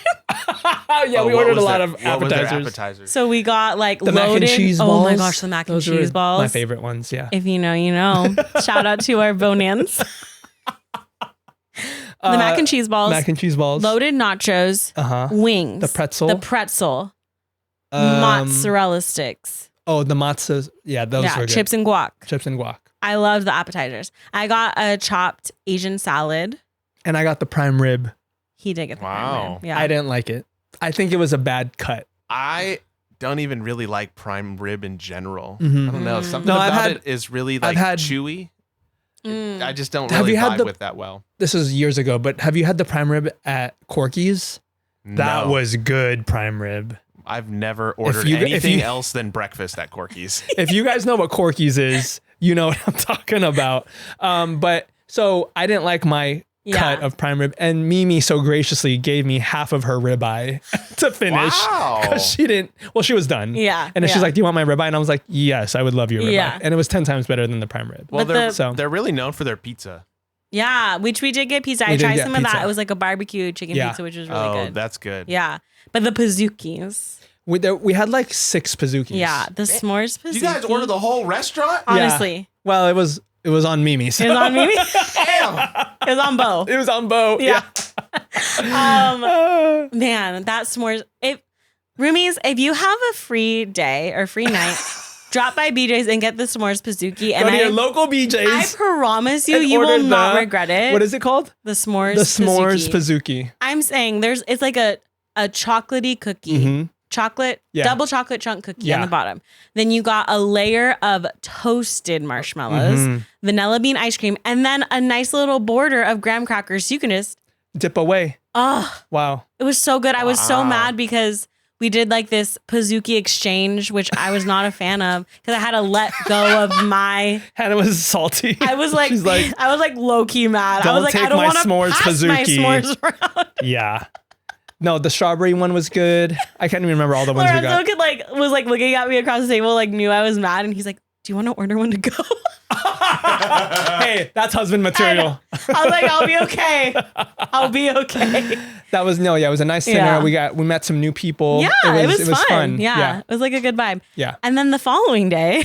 We ordered a lot of appetizers. So we got like the loaded. Mac and cheese balls. Oh my gosh, the mac and cheese balls. My favorite ones, yeah. If you know, you know. Shout out to our Bonans. The mac and cheese balls. Mac and cheese balls. Loaded nachos. Wings. The pretzel. Mozzarella sticks. Oh, the matzahs. Yeah, those were good. Chips and guac. I loved the appetizers. I got a chopped Asian salad. And I got the prime rib. He did get the prime rib. Yeah. I didn't like it. I think it was a bad cut. I don't even really like prime rib in general. Mm-hmm. I don't know. Something about it is really like chewy. I just don't really vibe with that well. This was years ago, but have you had the prime rib at Corky's? No. That was good prime rib. I've never ordered anything else than breakfast at Corky's. If you guys know what Corky's is, you know what I'm talking about. But so I didn't like my cut of prime rib, and Mimi so graciously gave me half of her ribeye to finish. Wow. Because she didn't, she was done. Yeah. And then she's like, do you want my ribeye? And I was like, yes, I would love your ribeye. Yeah. And it was 10 times better than the prime rib. Well, they're really known for their pizza. Yeah, which we did get pizza. I tried some of that. It was like a barbecue chicken pizza, which was really good. Oh, that's good. Yeah. But the Pazookies. We had like 6 Pazookies. Yeah, the s'mores Pazookie. Did you guys order the whole restaurant? Honestly. Yeah. Well, it was on Mimi. So. It was on Mimi? Damn. It was on Bo. It was on Bo. Yeah. Man, that s'mores. Roomies, if you have a free day or free night, drop by BJ's and get the s'mores Pazookie. Go to your local BJ's. I promise you will not regret it. What is it called? The s'mores Pazookie. I'm saying it's like a chocolatey cookie. Mm-hmm. Double chocolate chunk cookie on the bottom. Then you got a layer of toasted marshmallows, vanilla bean ice cream, and then a nice little border of graham crackers. So you can just dip away. Oh, wow. It was so good. I was so mad because we did like this Pazookie exchange, which I was not a fan of because I had to let go of my. Hannah was salty. I was like low key mad. I was like, I don't want to pass my s'mores around. Yeah. No, the strawberry one was good. I can't even remember all the ones we got. Lorenzo was looking at me across the table, like knew I was mad, and he's like, "Do you want to order one to go?" Hey, that's husband material. I was like, "I'll be okay. I'll be okay." That was it was a nice dinner. Yeah. We met some new people. Yeah, it was fun. Yeah, it was like a good vibe. Yeah. And then the following day.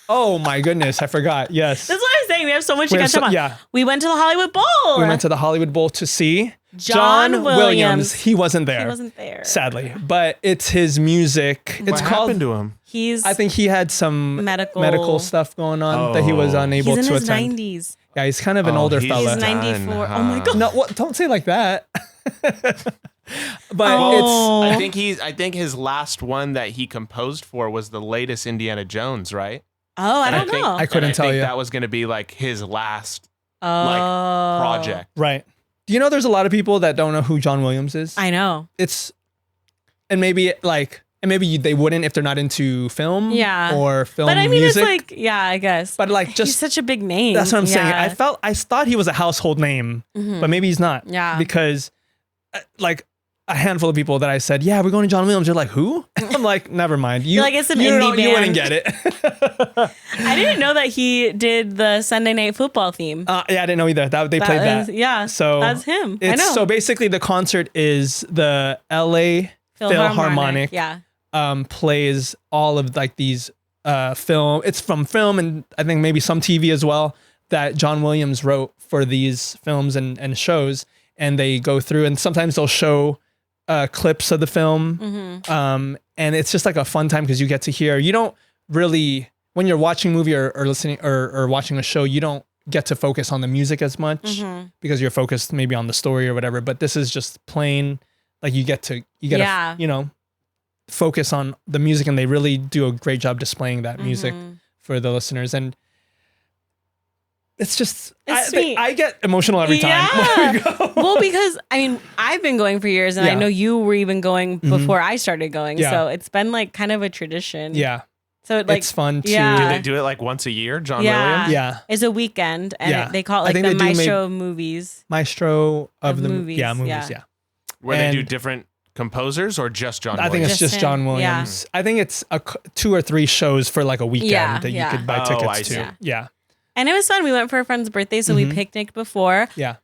Oh my goodness, I forgot. Yes. That's what I'm saying. We have so much to catch up on. Yeah. We went to the Hollywood Bowl. We went to the Hollywood Bowl to see John Williams. He wasn't there. Sadly. But it's his music. What happened to him? I think he had some medical stuff going on that he was unable to attend. He's in his 90s. Yeah, he's kind of an older fella. He's 94. Oh my God. No, don't say like that. But I think his last one that he composed for was the latest Indiana Jones, right? Oh, I don't know. I couldn't tell you. That was going to be like his last project. Right. Do you know there's a lot of people that don't know who John Williams is? I know. Maybe they wouldn't if they're not into film or film But I mean, music. it's like, yeah, I guess. But like, he's just such a big name. that's what I'm saying. I thought he was a household name, but maybe he's not. Yeah. Because like a handful of people that I said, yeah, we're going to John Williams. They're like, who? I'm like, never mind. You're like, it's an indie band. You wouldn't get it. I didn't know that he did the Sunday Night Football theme. Yeah, I didn't know either. They played that. Yeah. So that's him. I know. So basically the concert is the LA Philharmonic. Yeah. Plays all of like these film. It's from film and I think maybe some TV as well that John Williams wrote for these films and shows. And they go through and sometimes they'll show clips of the film. And it's just like a fun time because you get to hear, you don't really, when you're watching a movie or listening or watching a show, you don't get to focus on the music as much because you're focused maybe on the story or whatever. But this is just plain, like you get to, focus on the music, and they really do a great job displaying that music for the listeners. And it's just, I get emotional every time. when we go. Well, because I mean, I've been going for years, and I know you were even going before I started going. Yeah. So it's been like kind of a tradition. Yeah. So like, it's fun too. Yeah. Do they do it like once a year, John Williams? Yeah. It's a weekend, and they call it I like think the they do Maestro of Movies. Maestro of the movies. movies. Yeah. Where they do different composers or just John Williams? I think it's just John Williams. I think it's 2 or 3 shows for like a weekend that you could buy tickets to. Yeah. And it was fun. We went for a friend's birthday, so we picnicked before. Yeah.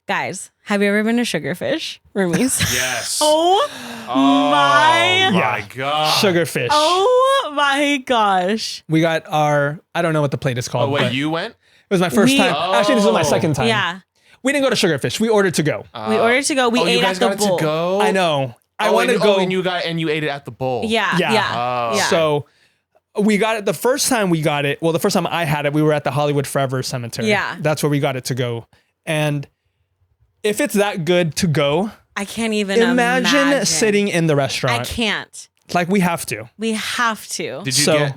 Guys, have you ever been to Sugarfish, Roomies? Yes. Oh my God. Sugarfish. Oh my gosh. We got I don't know what the plate is called. Oh, wait, but you went? It was my first time. Actually, this was my second time. Yeah. We didn't go to Sugarfish. We ordered to go. We ordered to go. We ate you guys at the got bowl. to go? I know. I wanted to go. and you ate it at the bowl. Yeah. Yeah. Yeah. So we got it the first time we got it. Well, the first time I had it, we were at the Hollywood Forever Cemetery. Yeah. That's where we got it to go. And if it's that good to go, I can't even imagine sitting in the restaurant. I can't. Like we have to. We have to.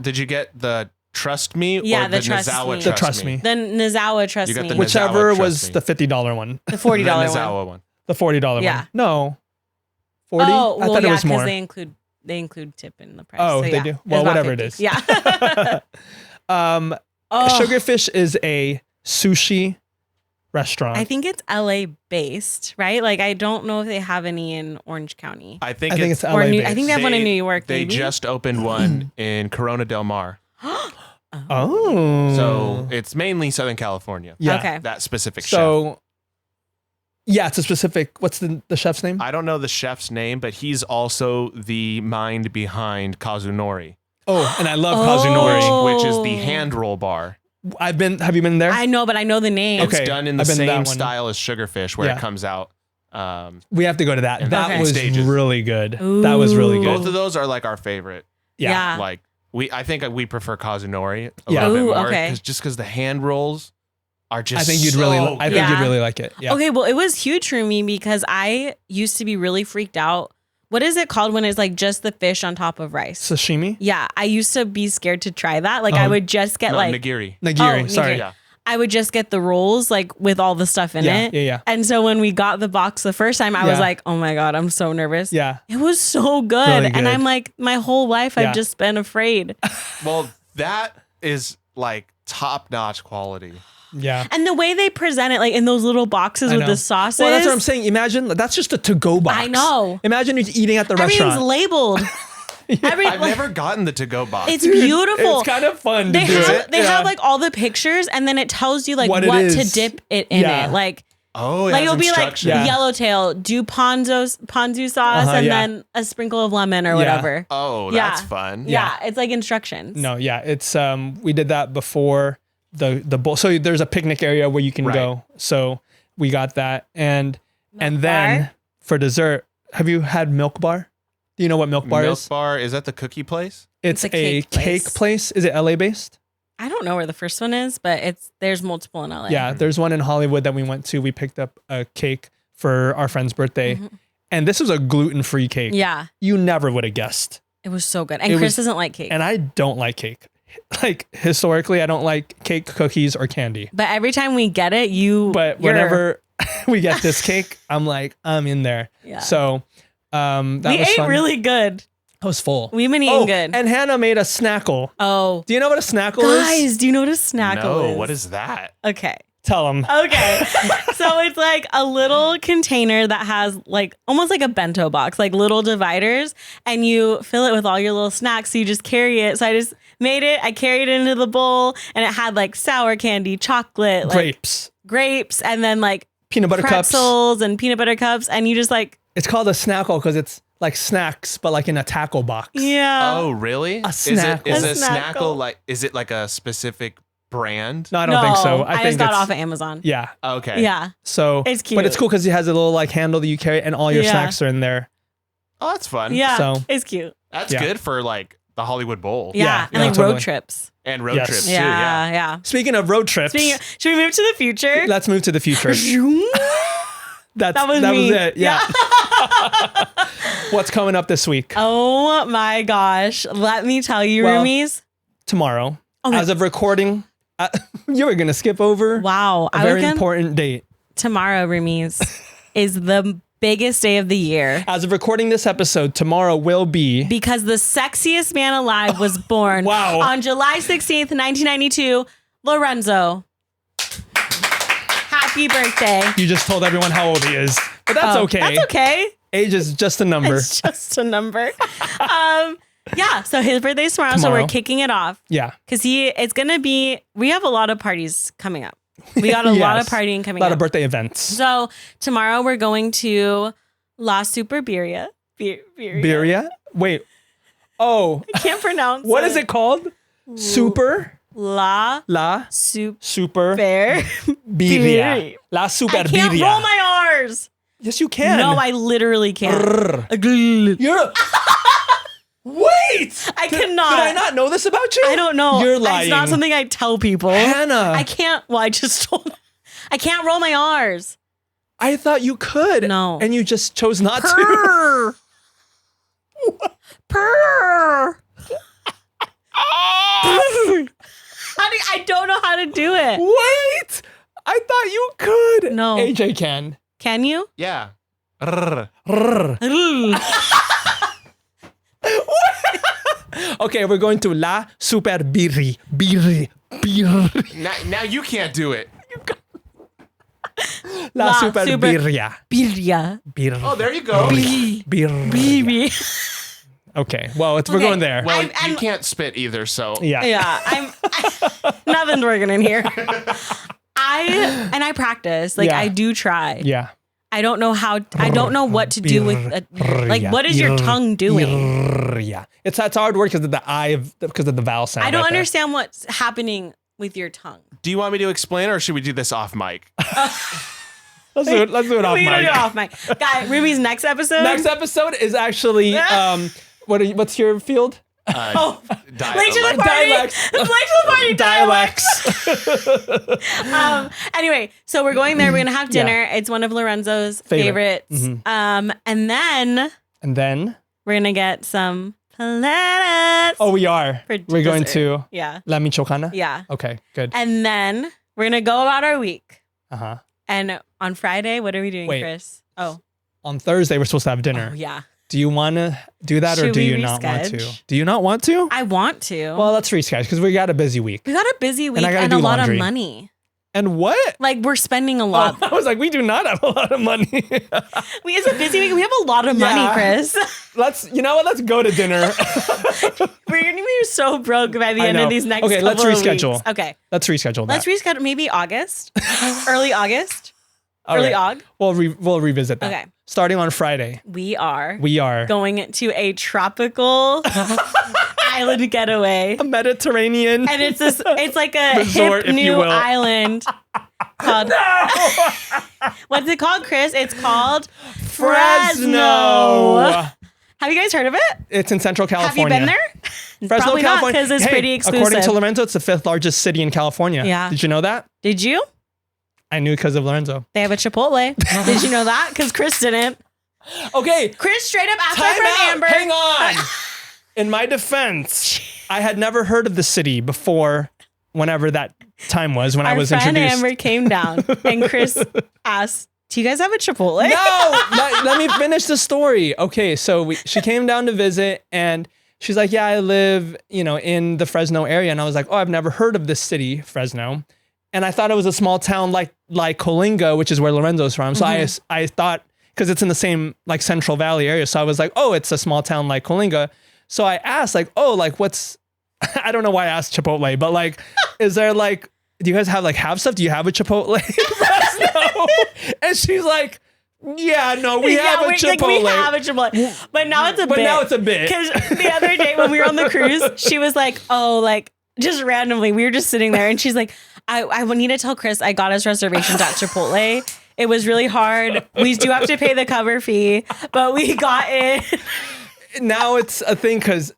Did you get the Trust Me? Yeah, or the Trust Nozawa Me. The Trust Me. The Nozawa Trust You got Me. the Whichever Nozawa was Trust the $50 one. The $40 The one. Nozawa one. The $40 Yeah. one. No. 40? Oh, I thought it was more. they include tip in the price. Oh, so they yeah, do? it's Well, about whatever it 50. is. Yeah. Sugarfish is a sushi restaurant. I think it's LA based, right? Like I don't know if they have any in Orange County. I think it's LA or based. I think they have one in New York. They maybe? just opened one in Corona Del Mar. Oh. So it's mainly Southern California. Yeah. Okay. That specific chef. So, yeah, it's a specific, what's the chef's name? I don't know the chef's name, but he's also the mind behind Kazunori, Oh, and I love Kazunori. which is the hand roll bar. Have you been there? I know, but I know the name. Okay. It's done in the I've been to that same one. style as Sugarfish, where Yeah. it comes out. We have to go to that. in That was stages. really good. That was really good. Both of those are like our favorite. Yeah. Like I think we prefer Kazunori a Yeah. little bit Ooh, more, okay. because the hand rolls are just. I think you'd so really good. like it. Yeah. Okay, well, it was huge for me because I used to be really freaked out. What is it called when it's like just the fish on top of rice? Sashimi? Yeah, I used to be scared to try that. Like I would just get No, like nigiri. Nigiri. Oh, Sorry. nigiri. Yeah. I would just get the rolls like with all the stuff in it. Yeah. And so when we got the box the first time, I was Yeah. like, oh my God, I'm so nervous. Yeah. It was so good. Really And good. I'm like, my whole life, Yeah. I've just been afraid. Well, that is like top-notch quality. Yeah. And the way they present it, like in those little boxes I with know. the sauces. Well, that's what I'm saying. Imagine that's just a to-go box. I know. Imagine you're eating at the Everything's restaurant. labeled. I've never gotten the to-go box. It's beautiful. It's kind of fun to They do have it. they Yeah. have like all the pictures, and then it tells you like What what, it to is. dip it in Yeah. it. Like oh, like it'll be like instructions. Yeah. yellowtail, do ponzu sauce, and yeah. then a sprinkle of lemon or Yeah. whatever. Oh, Yeah. that's fun. Yeah, it's like instructions. No, yeah. It's we did that before the bowl. So there's a picnic area where you can Right. go. So we got that. And then bar? for dessert, have you had Milk Bar? Do you know what Milk Bar Milk is? Bar, is that the cookie place? It's It's a a cake cake place. place. Is it LA based? I don't know where the first one is, but there's multiple in LA. Yeah, there's one in Hollywood that we went to. We picked up a cake for our friend's birthday. And this was a gluten-free cake. Mm-hmm. Yeah. You never would have guessed. It was so good. And It Kris was- doesn't like cake. And I don't like cake. Like historically, I don't like cake, cookies, or candy. But every time we get it, But you're- whenever we get this cake. I'm like, I'm in there. Yeah. So that we was ate fun. really good. I was full. We've been eating good. And Hannah made a snackle. Oh. Do you know what a snackle is? Guys, do you know what a snackle No, is? what is that? Okay. Tell them. Okay. So it's like a little container that has like almost like a bento box, like little dividers, and you fill it with all your little snacks. So you just carry it. So I just made it. I carried it into the bowl, and it had like sour candy, chocolate, like grapes, and then like peanut butter pretzels and peanut butter cups. And you just like. It's called a snackle because it's like snacks, but like in a tackle box. Yeah. Oh, really? A snackle. Is A a snackle snackle. like? Is it like a specific brand? No, I don't think so. I think just got it's, off of Amazon. Yeah. Okay. Yeah. So It's cute. But it's cool because it has a little like handle that you carry, and all your Yeah. snacks are in there. Oh, that's fun. Yeah. So- It's cute. That's Yeah. good for like the Hollywood Bowl Yeah. And yeah, like totally. road trips. and road Yes. trips Yeah. too. Yeah. Yeah. Speaking of road trips, Should we move to the future? let's move to the future. That was was me. it. Yeah. What's coming up this week? Oh my gosh. Let me tell you, Well, roomies. Tomorrow. Oh my- As of recording, you were going to skip over Wow. a very important date. Tomorrow, roomies, is the biggest day of the year. As of recording this episode, tomorrow will be Because the sexiest man alive was born Wow. on July 16th, 1992, Lorenzo. Happy birthday. You just told everyone how old he is, but that's okay. That's okay. Age is just a number. It's just a number. Yeah, so his birthday's tomorrow, so Tomorrow. we're kicking it off. Yeah. Because it's going to be, we have a lot of parties coming up. We got a lot of Yes. partying coming A up. lot of birthday events. So tomorrow we're going to La Superbiria. Birria? Wait. Oh, I can't pronounce what is it called? Super La La Super Super Birria. Birria. La Super I can't Birria. roll my R's. Yes, you can. No, I literally can't. Rrr. You're. Wait. I Did cannot. I not know this about you? I don't know. You're lying. It's not something I tell people. Hannah. I can't. Well, I just told. I can't roll my R's. I thought you could. No. And you just chose not to. Purr. Purr. I don't know how to do it. Wait. I thought you could. No. AJ can. Can you? Yeah. Rrr. Rrr. Okay, we're going to La Super Birri. Birri. Birri. Now you can't do it. La Super Super- Birria. Birria. Birri. Oh, there you go. Birri. Baby. Okay, well, we're Okay. going there. Well, I'm- you can't spit either, so Yeah. Yeah, nothing's working in here. I practice. Like Yeah. I do try. Yeah. I don't know how. I don't know what to do with. Like, what is your tongue doing? Yeah. It's hard word because of the I because of the vowel sound. I don't right there. understand what's happening with your tongue. do you want me to explain or should we do this off mic? Let's do it off We gotta mic. do it off mic. Guy, Ruby's next episode. Next episode is actually what's your field? Oh, late to the Dialect. party. Dialects. Late to the party. Dialects. Anyway, so we're going there. We're gonna have dinner. It's one of Lorenzo's Favorite. favorites. And then And then we're gonna get some planets. we are. For We're going dessert. to Yeah. La Michoacana. Yeah. Okay, good. And then we're gonna go about our week. Uh-huh. And on Friday, what are we doing, Wait. Chris? Oh, On Thursday we're supposed to have dinner. yeah. Do you want to do that or Should do we you not want to? reschedule? Do you not want to? I want to. Well, let's reschedule because we got a busy week. we got a busy week I gotta and do a lot laundry. of money. And what? Like we're spending a lot. I was like, we do not have a lot of money. It's a busy week. We have a lot of money, Yeah. Chris. You know what? Let's go to dinner. We're gonna be so broke by the I end know. of these next Okay, let's couple of reschedule. weeks. Okay, Let's reschedule that. let's reschedule. Maybe August, early August, All early right. Aug. We'll revisit that. Okay. Starting on Friday, We are we are going to a tropical island getaway. a Mediterranean. And it's like a Resort, hip if you new will. island called what's it called, Chris? It's called Fresno. Have you guys heard of it? It's in Central Have California. you been there? Fresno, Probably not California. because it's Hey, pretty exclusive. According to Lorenzo, it's the 5th largest city in California. Yeah. Did you know that? Did you? I knew because of Lorenzo. They have a Chipotle. Did you know that? Because Chris didn't. Okay. Chris straight up asked Time my friend out. Amber. Hang on. In my defense, I had never heard of the city before whenever that time was when I was Our friend introduced. Amber came down and Kris asked, "Do you guys have a Chipotle?" No, let me finish the story. Okay, so she came down to visit and she's like, yeah, I live, in the Fresno area. And I was like, oh, I've never heard of this city, Fresno. And I thought it was a small town like Coalinga, which is where Lorenzo's from. So I thought, because it's in the same like Central Valley area. So I was like, oh, it's a small town like Coalinga. So I asked like, oh, like what's, I don't know why I asked Chipotle, but like, is there like, do you guys have stuff? Do you have a Chipotle in Fresno? And she's like, yeah, no, we have a Chipotle. Like, we have a Chipotle. But now it's a bit. But now it's a bit. Because the other day when we were on the cruise, she was like, oh, like just randomly, we were just sitting there and she's like, I need to tell Kris I got us reservations at Chipotle. It was really hard. We do have to pay the cover fee, but we got it. Now it's a thing because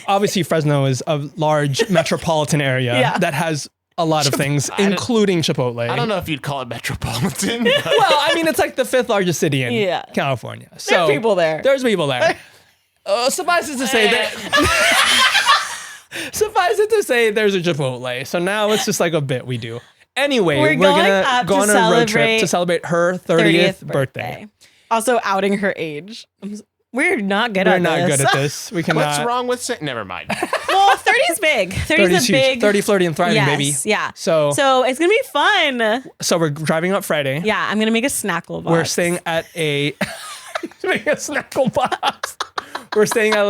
obviously Fresno is a large metropolitan area that has a lot of things, including Chipotle. I don't know if you'd call it metropolitan. But. Well, I mean, it's like the 5th largest city in California. So there's people there. There's people there. Suffice it to say suffice it to say there's a Chipotle. So now it's just like a bit we do. Anyway, we're gonna go on a road trip to celebrate her 30th birthday. Also outing her age. We're not good at this. We're not good at this. We cannot. What's wrong with saying? Never mind. Well, 30's big. 30's a big. 30, flirty, and thriving, baby. Yeah. So it's going to be fun. So we're driving up Friday. Yeah, I'm going to make a snackle box. We're staying at a snackle box. We're staying at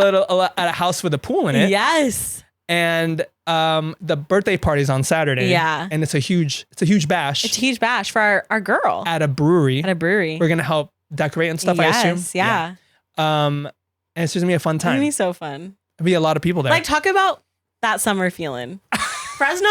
a house with a pool in it. Yes. And the birthday party's on Saturday. Yeah. And it's a huge bash. It's a huge bash for our girl. At a brewery. We're going to help decorate and stuff, I assume. Yeah. And it's just gonna be a fun time. It's gonna be so fun. There'll be a lot of people there. Like, talk about that summer feeling. Fresno,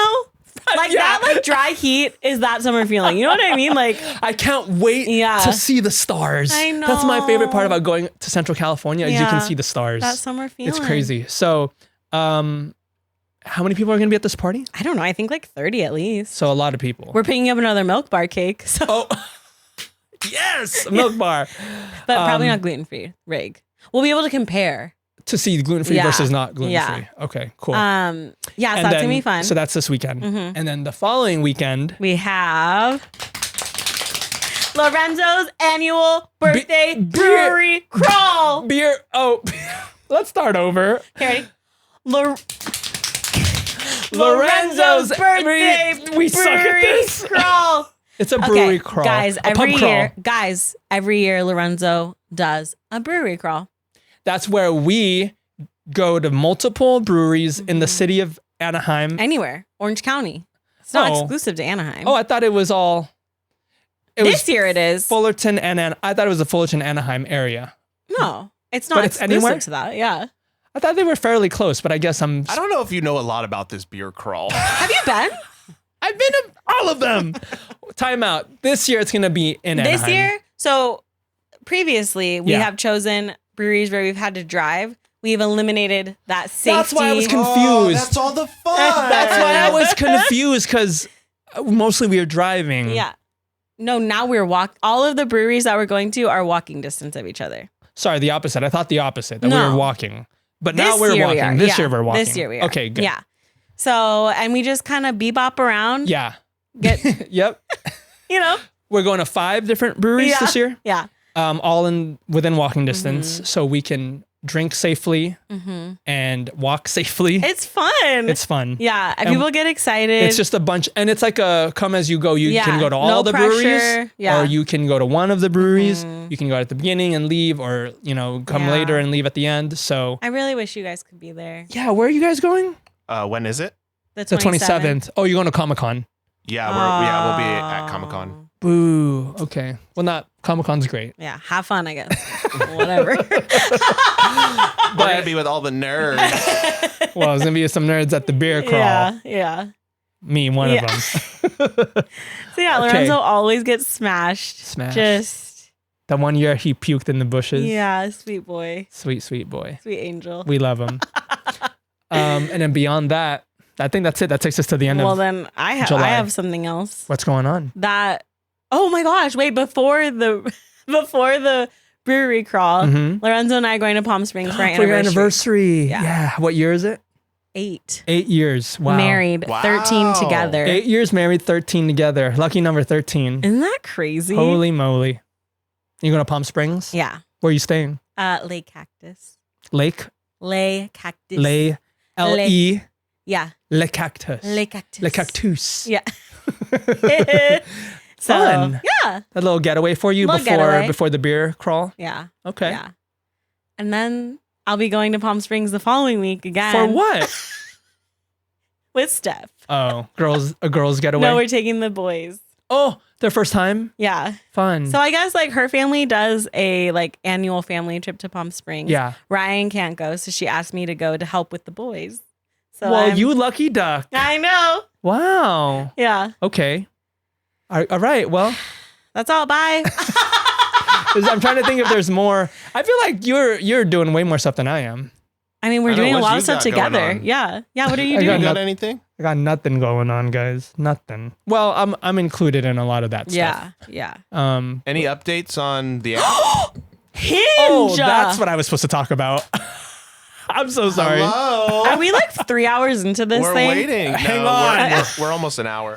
like that, like dry heat is that summer feeling. You know what I mean? Like, I can't wait to see the stars. I know. That's my favorite part about going to Central California is you can see the stars. That summer feeling. It's crazy. So, how many people are gonna be at this party? I don't know. I think like 30 at least. So a lot of people. We're picking up another Milk Bar cake. So. Oh, yes, a Milk Bar. But probably not gluten-free, Rig. We'll be able to compare. To see gluten-free versus not gluten-free. Yeah. Okay, cool. So that's going to be fun. So that's this weekend. And then the following weekend. We have Lorenzo's annual birthday brewery crawl. Beer. Oh, let's start over. Okay, Lorenzo's birthday we suck at this. Crawl. It's a brewery crawl. Guys, every year Lorenzo does a brewery crawl. That's where we go to multiple breweries in the city of Anaheim. Anywhere. Orange County. It's not exclusive to Anaheim. Oh, I thought it was all. This year it is. Fullerton and I thought it was the Fullerton, Anaheim area. No, it's not exclusive anywhere to that. Yeah. I thought they were fairly close, but I guess I don't know if you know a lot about this beer crawl. Have you been? I've been to all of them. Time out. This year it's going to be in Anaheim. This year? So previously we have chosen breweries where we've had to drive. We've eliminated that safety. That's why I was confused. Oh, that's all the fun. That's why I was confused because mostly we were driving. Yeah. No, now we're all of the breweries that we're going to are walking distance of each other. Sorry, the opposite. I thought the opposite, that we were walking. But now we're walking. This year we're walking. This year we are. Okay, good. Yeah. So, and we just kind of bebop around. Yeah. Yep. We're going to 5 different breweries this year. Yeah. All within walking distance, so we can drink safely and walk safely. It's fun. It's fun. Yeah. And people get excited. It's just a bunch, and it's like a come as you go. You can go to all the breweries, or you can go to one of the breweries. You can go at the beginning and leave, or come later and leave at the end. So I really wish you guys could be there. Yeah, where are you guys going? When is it? The 27th. Oh, you're going to Comic-Con. Yeah, we'll be at Comic-Con. Boo. Okay. Well, not Comic-Con's great. Yeah, have fun, I guess. Whatever. We're gonna be with all the nerds. Well, there's gonna be some nerds at the beer crawl. Yeah. Me, one of them. So yeah, Lorenzo always gets smashed. Just the one year he puked in the bushes. Yeah, sweet boy. Sweet boy. Sweet angel. We love him. And then beyond that, I think that's it. That takes us to the end of July. Well, then I have something else. What's going on? Oh my gosh! Wait, before the brewery crawl, Lorenzo and I are going to Palm Springs for our anniversary. Yeah. What year is it? 8. 8 years. Wow. Married, Wow. 13 together. 8 years married, 13 together. Lucky number 13. Isn't that crazy? Holy moly. You going to Palm Springs? Yeah. Where are you staying? Lake Cactus. Lake? Lay Cactus. Lay. L-E. Yeah. Le Cactus. Lay Cactus. Le Cactus. Yeah. Fun. Yeah. A little getaway for you Little getaway. before the beer crawl? Yeah. Okay. Yeah. And then I'll be going to Palm Springs the following week again. For what? With Steph. Oh, a girls getaway? No, we're taking the boys. Oh, their first time? Yeah. Fun. So I guess like her family does a like annual family trip to Palm Springs. Yeah. Ryan can't go, so she asked me to go to help with the boys. So well, you lucky duck. I know. Wow. Yeah. Okay. All right. Well, That's all. Bye. I'm trying to think if there's more. I feel like you're doing way more stuff than I am. I mean, we're I know, doing a what lot you of stuff got going together. on? Yeah. Yeah. What are you I doing? You got Nothing. anything? I got nothing going on, guys. Nothing. Well, I'm included in a lot of that stuff. Yeah. Yeah. Any updates on the app? Hinge. Oh, that's what I was supposed to talk about. I'm so sorry. Hello? Are we like 3 hours into this We're thing? waiting. Hang No, on. We're almost an hour.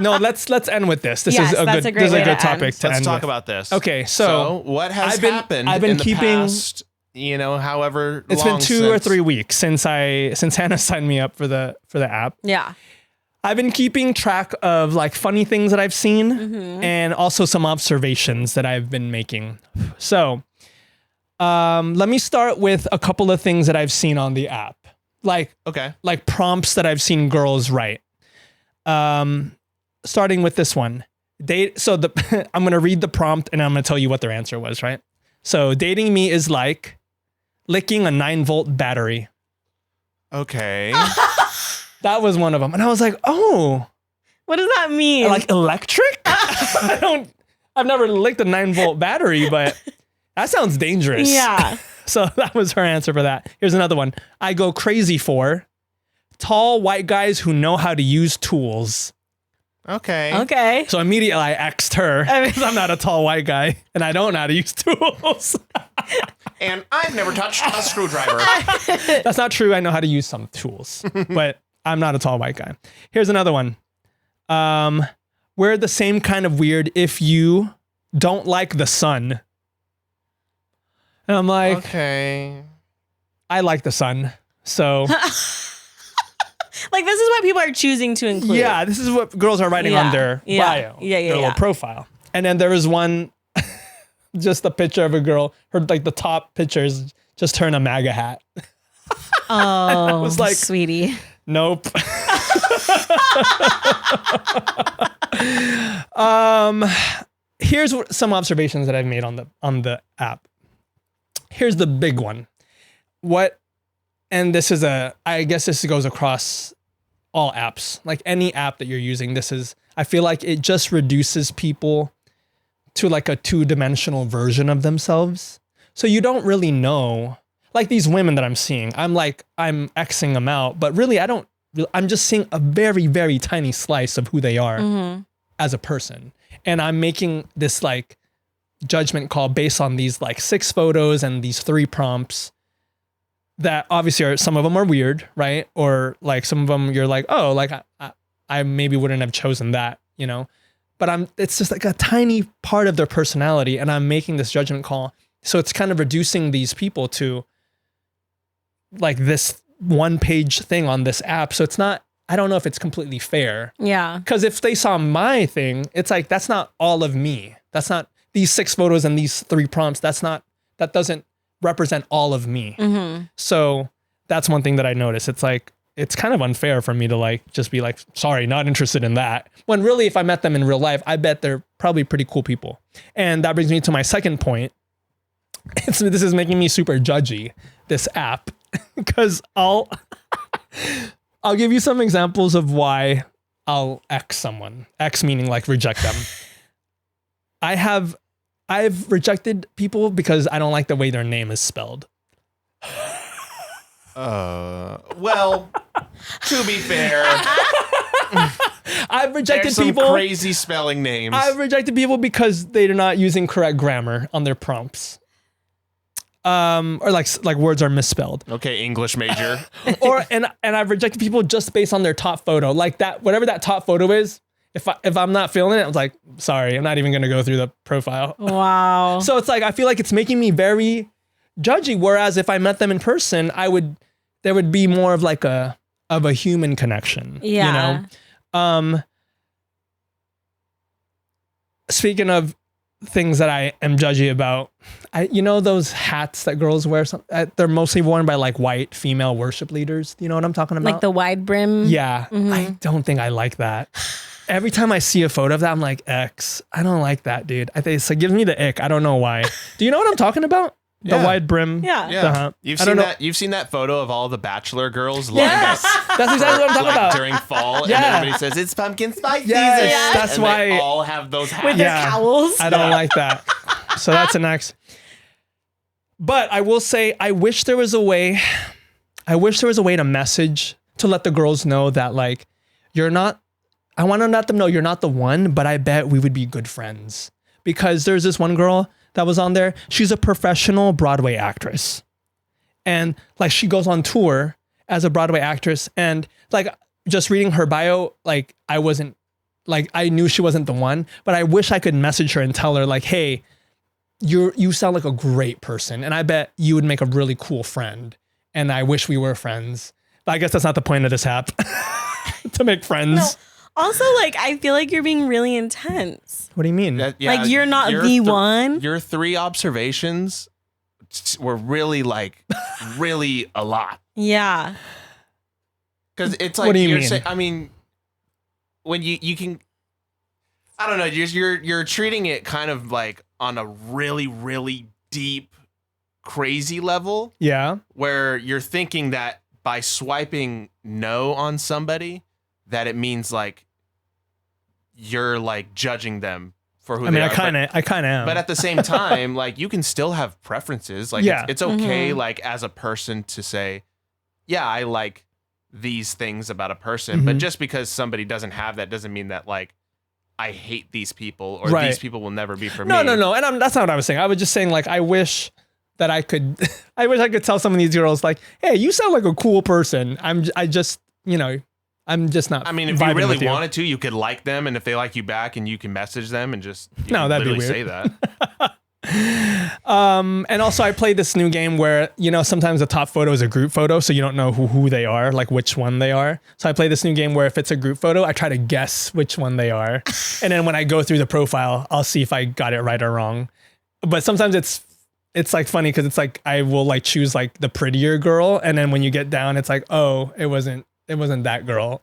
No, let's end with this. This Yes, is that's a great way to end. topic to Let's end talk with. about this. Okay, so what has I've been- happened I've been in the keeping- past, however It's long been 2 or since- 3 weeks since Hannah signed me up for the app. Yeah. I've been keeping track of like funny things that I've seen and also some observations that I've been making. So, let me start with a couple of things that I've seen on the app. Okay. Like prompts that I've seen girls write. Starting with this one. I'm going to read the prompt and I'm going to tell you what their answer was, right? So, dating me is like licking a 9-volt battery. Okay. That was one of them. And I was like, "Oh, What does that mean? like electric?" I've never licked a 9-volt battery, but that sounds dangerous. Yeah. So that was her answer for that. Here's another one. I go crazy for tall white guys who know how to use tools. Okay. Okay. So immediately I X'd her because I'm not a tall white guy and I don't know how to use tools. And I've never touched a screwdriver. That's not true. I know how to use some tools, but I'm not a tall white guy. Here's another one. We're the same kind of weird if you don't like the sun. And I'm like, Okay. I like the sun. So Like this is what people are choosing to include. yeah, this is what girls are writing on their bio, their little profile. And then there was one, just a picture of a girl. Her like the top picture is just her in a MAGA hat. Oh, was like- sweetie. Nope. Here's some observations that I've made on the app. Here's the big one. And this is I guess this goes across all apps. Like any app that you're using, I feel like it just reduces people to like a 2-dimensional version of themselves. So you don't really know, like these women that I'm seeing, I'm Xing them out, but really I'm just seeing a very, very tiny slice of who they are as a person. And I'm making this like judgment call based on these like 6 photos and these 3 prompts that obviously some of them are weird, right? Or like some of them you're like, oh, like I maybe wouldn't have chosen that, but it's just like a tiny part of their personality. And I'm making this judgment call. So it's kind of reducing these people to like this 1-page thing on this app. So it's not, I don't know if it's completely fair. Yeah. Because if they saw my thing, it's like, that's not all of me. That's not these 6 photos and these 3 prompts. That doesn't represent all of me. So that's one thing that I noticed. It's like, it's kind of unfair for me to like, just be like, sorry, not interested in that. When really, if I met them in real life, I bet they're probably pretty cool people. And that brings me to my second point. This is making me super judgy, this app, because I'll give you some examples of why I'll X someone. X meaning like reject them. I've rejected people because I don't like the way their name is spelled. Well, to be fair, I've rejected there's some people. crazy spelling names. I've rejected people because they're not using correct grammar on their prompts. or like words are misspelled. Okay, English major. and I've rejected people just based on their top photo. Like that, whatever that top photo is, if I'm not feeling it, I was like, sorry, I'm not even gonna go through the profile. Wow. So it's like I feel like it's making me very judgy. Whereas if I met them in person, there would be more of like a human connection. Yeah. You know? Speaking of things that I am judgy about, those hats that girls wear, they're mostly worn by like white female worship leaders. You know what I'm talking about? Like the wide brim. Yeah. I don't think I like that. Every time I see a photo of that, I'm like, X, I don't like that, dude. I think it gives me the ick. I don't know why. Do you know what I'm talking about? The wide brim. Yeah. Yeah. You've seen that photo of all the bachelor girls lining up That's exactly what I'm talking about. during fall, and everybody says it's pumpkin spice Yes, season. that's and why they all have those hats. With their cowls. I don't like that. So that's an X. But I will say, I wish there was a way to message to let the girls know that like, I want to let them know you're not the one, but I bet we would be good friends. Because there's this one girl that was on there. She's a professional Broadway actress. And like she goes on tour as a Broadway actress. And like just reading her bio, like I knew she wasn't the one, but I wish I could message her and tell her like, hey, you sound like a great person. And I bet you would make a really cool friend. And I wish we were friends. But I guess that's not the point of this app. To make friends. No. Also, like, I feel like you're being really intense. What do you mean? Like, you're not the one. Your 3 observations were really, like, really a lot. Yeah. Because it's like, what do you mean? I mean, when you can, I don't know, you're treating it kind of like on a really, really deep, crazy level. Yeah. Where you're thinking that by swiping no on somebody, that it means like you're like judging them for who they are. I kind of am. But at the same time, like you can still have preferences. Like it's okay, like as a person to say, yeah, I like these things about a person. But just because somebody doesn't have that doesn't mean that like I hate these people or these people will never be for me. No. And that's not what I was saying. I was just saying like I wish I could tell some of these girls like, hey, you sound like a cool person. I'm just not. I mean, if you really wanted to, you could like them, and if they like you back, and you can message them and just that'd be weird. Say that. And also I played this new game where sometimes the top photo is a group photo, so you don't know who they are, like which one they are. So I play this new game where if it's a group photo, I try to guess which one they are, and then when I go through the profile, I'll see if I got it right or wrong. But sometimes it's like funny because it's like I will like choose like the prettier girl, and then when you get down, it's like, oh, it wasn't that girl.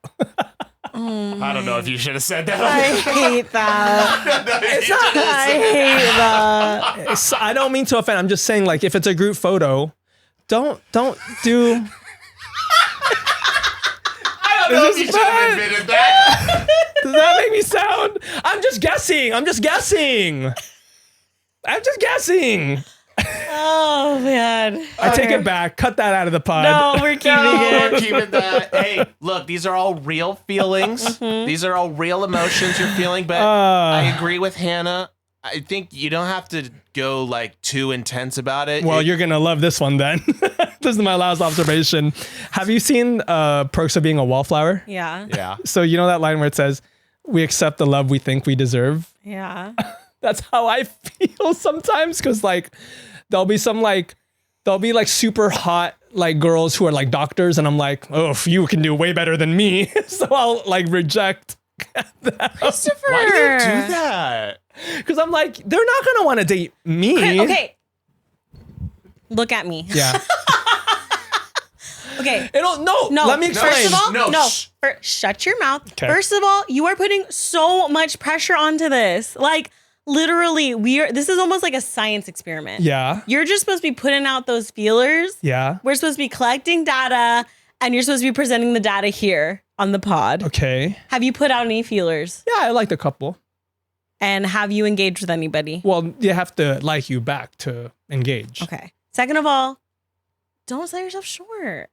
I don't know if you should have said that. I hate that. I hate that. I don't mean to offend. I'm just saying, like, if it's a group photo, don't do. I don't know if you should have admitted that. Does that make me sound? I'm just guessing. Oh, man. I take it back. Cut that out of the pod. No, we're keeping it. We're keeping that. Hey, look, these are all real feelings. These are all real emotions you're feeling. But I agree with Hannah. I think you don't have to go like too intense about it. Well, you're going to love this one then. This is my last observation. Have you seen Perks of Being a Wallflower? Yeah. Yeah. So you know that line where it says, we accept the love we think we deserve? Yeah. That's how I feel sometimes, because like there'll be super hot like girls who are like doctors, and I'm like, oh, you can do way better than me. So I'll like reject that. Christopher. Why do you do that? Because I'm like, they're not gonna want to date me. Okay. Look at me. Yeah. Okay. No. Let me explain. First of all, No. Shut your mouth. Okay. First of all, you are putting so much pressure onto this. Like, literally, this is almost like a science experiment. Yeah. You're just supposed to be putting out those feelers. Yeah. We're supposed to be collecting data, and you're supposed to be presenting the data here on the pod. Okay. Have you put out any feelers? Yeah, I liked a couple. And have you engaged with anybody? Well, you have to like you back to engage. Okay. Second of all, don't sell yourself short.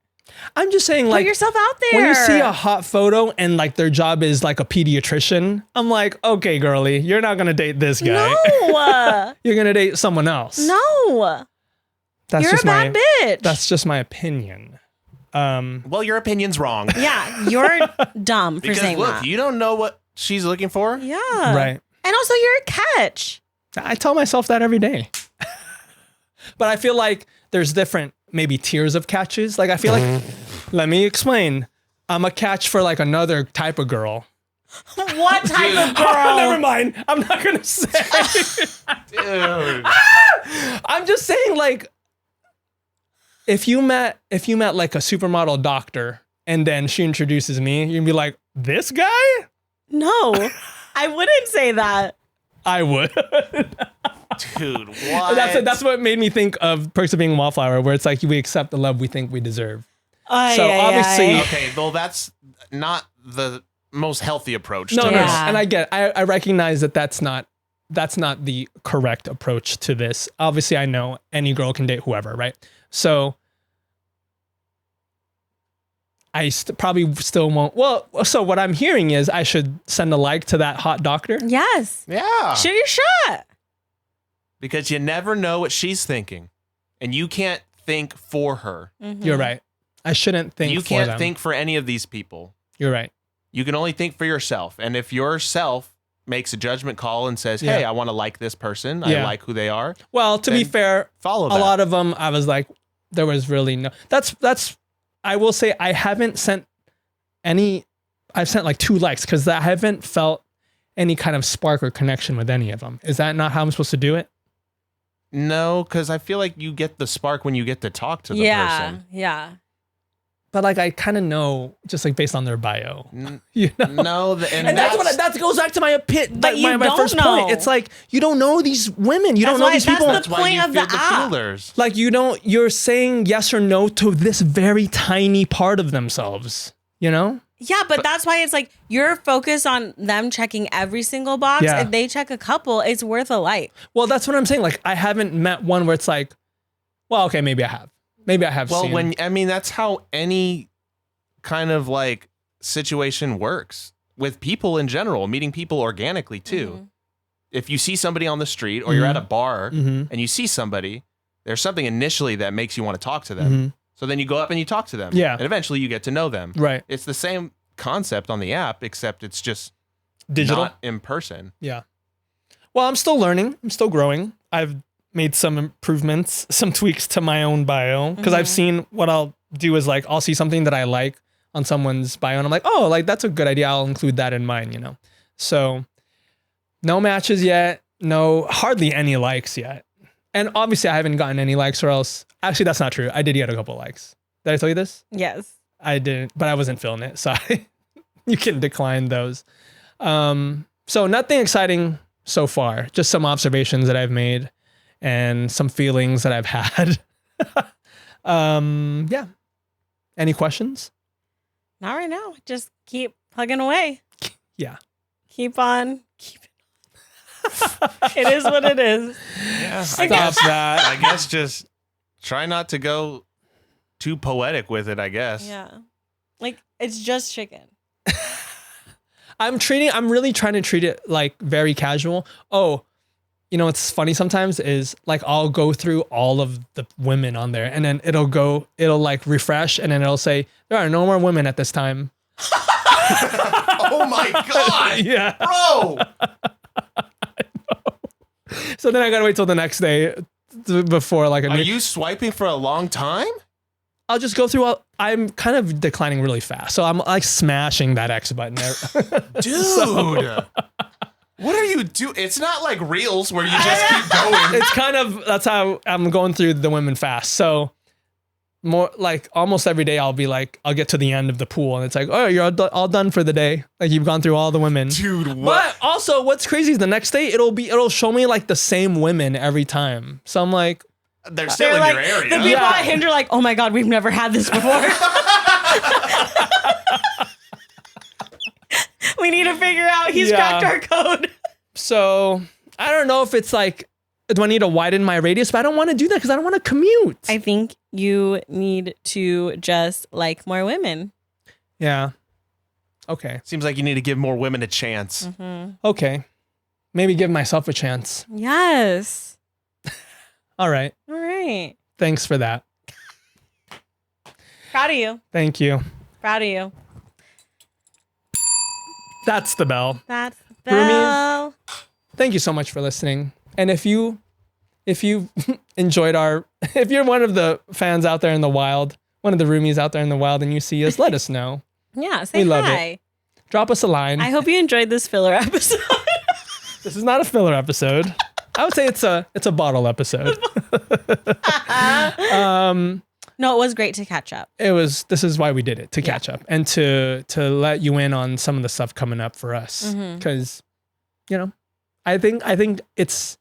I'm just saying, Put like, yourself out there. when you see a hot photo and like their job is like a pediatrician, I'm like, okay, girly, you're not gonna date this guy. No. You're gonna date someone else. No. You're a bad bitch. That's just my opinion. Well, your opinion's wrong. Yeah, you're dumb for saying look, that. you don't know what she's looking for. Yeah. Right. And also, you're a catch. I tell myself that every day. But I feel like there's different maybe tiers of catches. Like I feel like, let me explain. I'm a catch for like another type of girl. What type of girl? Oh, never mind. I'm not gonna say. Dude. I'm just saying, like, if you met like a supermodel doctor and then she introduces me, you'd be like, this guy? No, I wouldn't say that. I would. Dude, what? That's what made me think of Perks of Being a Wallflower, where it's like we accept the love we think we deserve. Obviously, okay, well, that's not the most healthy approach. No, to no, this. and I recognize that that's not the correct approach to this. Obviously, I know any girl can date whoever, right? So I probably still won't. Well, so what I'm hearing is I should send a like to that hot doctor. Yes. Yeah. Shoot your shot. Because you never know what she's thinking, and you can't think for her. Mm-hmm. You're right. I shouldn't think. You for can't them. think for any of these people. You're right. You can only think for yourself. And if yourself makes a judgment call and says, "Hey, Yeah. I want to like this person. Yeah. I like who they are." Well, to be Then fair, follow a that. lot of them, I was like, there was really no. That's. I will say I haven't sent any. I've sent like 2 likes because I haven't felt any kind of spark or connection with any of them. Is that not how I'm supposed to do it? No, because I feel like you get the spark when you get to talk to the person. Yeah. But like I kind of know, just like based on their bio, N- you know. No, And that goes back to my But you my don't first know. point. It's like you don't know these women. You don't know That's why- these that's people. the that's why point you of the feel the app. feelers. Like you're saying yes or no to this very tiny part of themselves. You know? Yeah, but that's why it's like you're focused on them checking every single box. Yeah. If they check a couple, it's worth a like. Well, that's what I'm saying. Like I haven't met one where it's like, well, okay, maybe I have. Maybe I have. Well, seen. that's how any kind of like situation works with people in general, meeting people organically too. Mhm. If you see somebody on the street or you're at a bar Mhm. and you see somebody, there's something initially that makes you want to talk to them. Mhm. So then you go up and you talk to them. Yeah. And eventually you get to know them. Right. It's the same concept on the app, except it's just Digital. not in person. Yeah. Well, I'm still learning. I'm still growing. I've made some improvements, some tweaks to my own bio because I've seen what I'll do is like I'll see something that I like on someone's bio and I'm like, oh, like that's a good idea. I'll include that in mine, you know. So no matches yet. No, hardly any likes yet. And obviously I haven't gotten any likes or else. Actually, that's not true. I did get a couple likes. Did I tell you this? Yes. I didn't, but I wasn't feeling it. So you can decline those. So nothing exciting so far. Just some observations that I've made and some feelings that I've had. Yeah. Any questions? Not right now. Just keep plugging away. Yeah. Keep on. It is what it is. Yeah. Stop that. I guess just try not to go too poetic with it, I guess. Yeah. Like it's just chicken. I'm really trying to treat it like very casual. Oh, you know, what's funny sometimes is like I'll go through all of the women on there and then it'll like refresh and then it'll say, there are no more women at this time. Oh my God. Yeah. Bro. So then I gotta wait till the next day before like a Are new. you swiping for a long time? I'll just go through. I'm kind of declining really fast, so I'm like smashing that X button there. Dude. What are you doing? It's not like Reels where you just keep going. It's kind of that's how I'm going through the women fast. So more like almost every day I'll be like I'll get to the end of the pool and it's like, oh, you're all done for the day. Like you've gone through all the women. Dude, what? But also, what's crazy is the next day it'll show me like the same women every time. So I'm like, They're still in like, your area. The people Yeah. at Hinge are like, oh my God, we've never had this before. We need to figure out he's Yeah. cracked our code. so I don't know if it's like, do I need to widen my radius? But I don't want to do that because I don't want to commute. I think you need to just like more women. Yeah. Okay. Seems like you need to give more women a chance. Okay. Maybe give myself a chance. Yes. All right. All right. Thanks for that. Proud of you. Thank you. Proud of you. That's the bell. That's the bell. Thank you so much for listening. And if you enjoyed if you're one of the fans out there in the wild, one of the roomies out there in the wild, and you see us, let us know. Yeah, say we love hi. it. Drop us a line. I hope you enjoyed this filler episode. This is not a filler episode. I would say it's a bottle episode. No, it was great to catch up. This is why we did it, to catch up and to let you in on some of the stuff coming up for us. Because, I think it's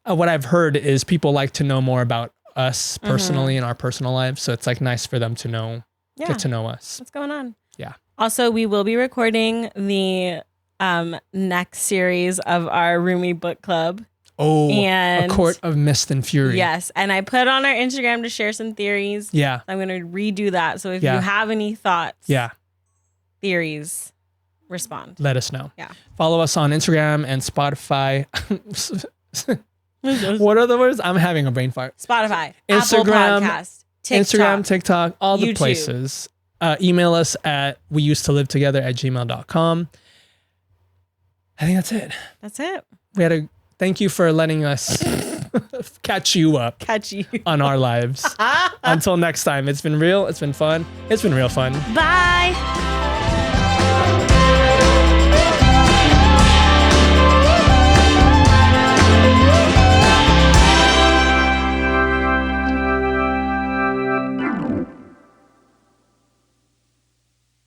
what I've heard is people like to know more about us personally in our personal lives. So it's like nice for them to know, get to know us. What's going on? Yeah. Also, we will be recording the next series of our Roomie Book Club. Oh, and A Court of Mist and Fury. Yes. And I put on our Instagram to share some theories. Yeah. I'm going to redo that. So if you have any thoughts, theories, respond. Let us know. Yeah. Follow us on Instagram and Spotify. What are the words? I'm having a brain fart. Spotify, Instagram, Apple Podcast, TikTok, Instagram, TikTok, all the YouTube. places. Email us at weusedtolivetogether@gmail.com. I think that's it. That's it. Thank you for letting us catch you up on our lives. Until next time, it's been real. It's been fun. It's been real fun. Bye.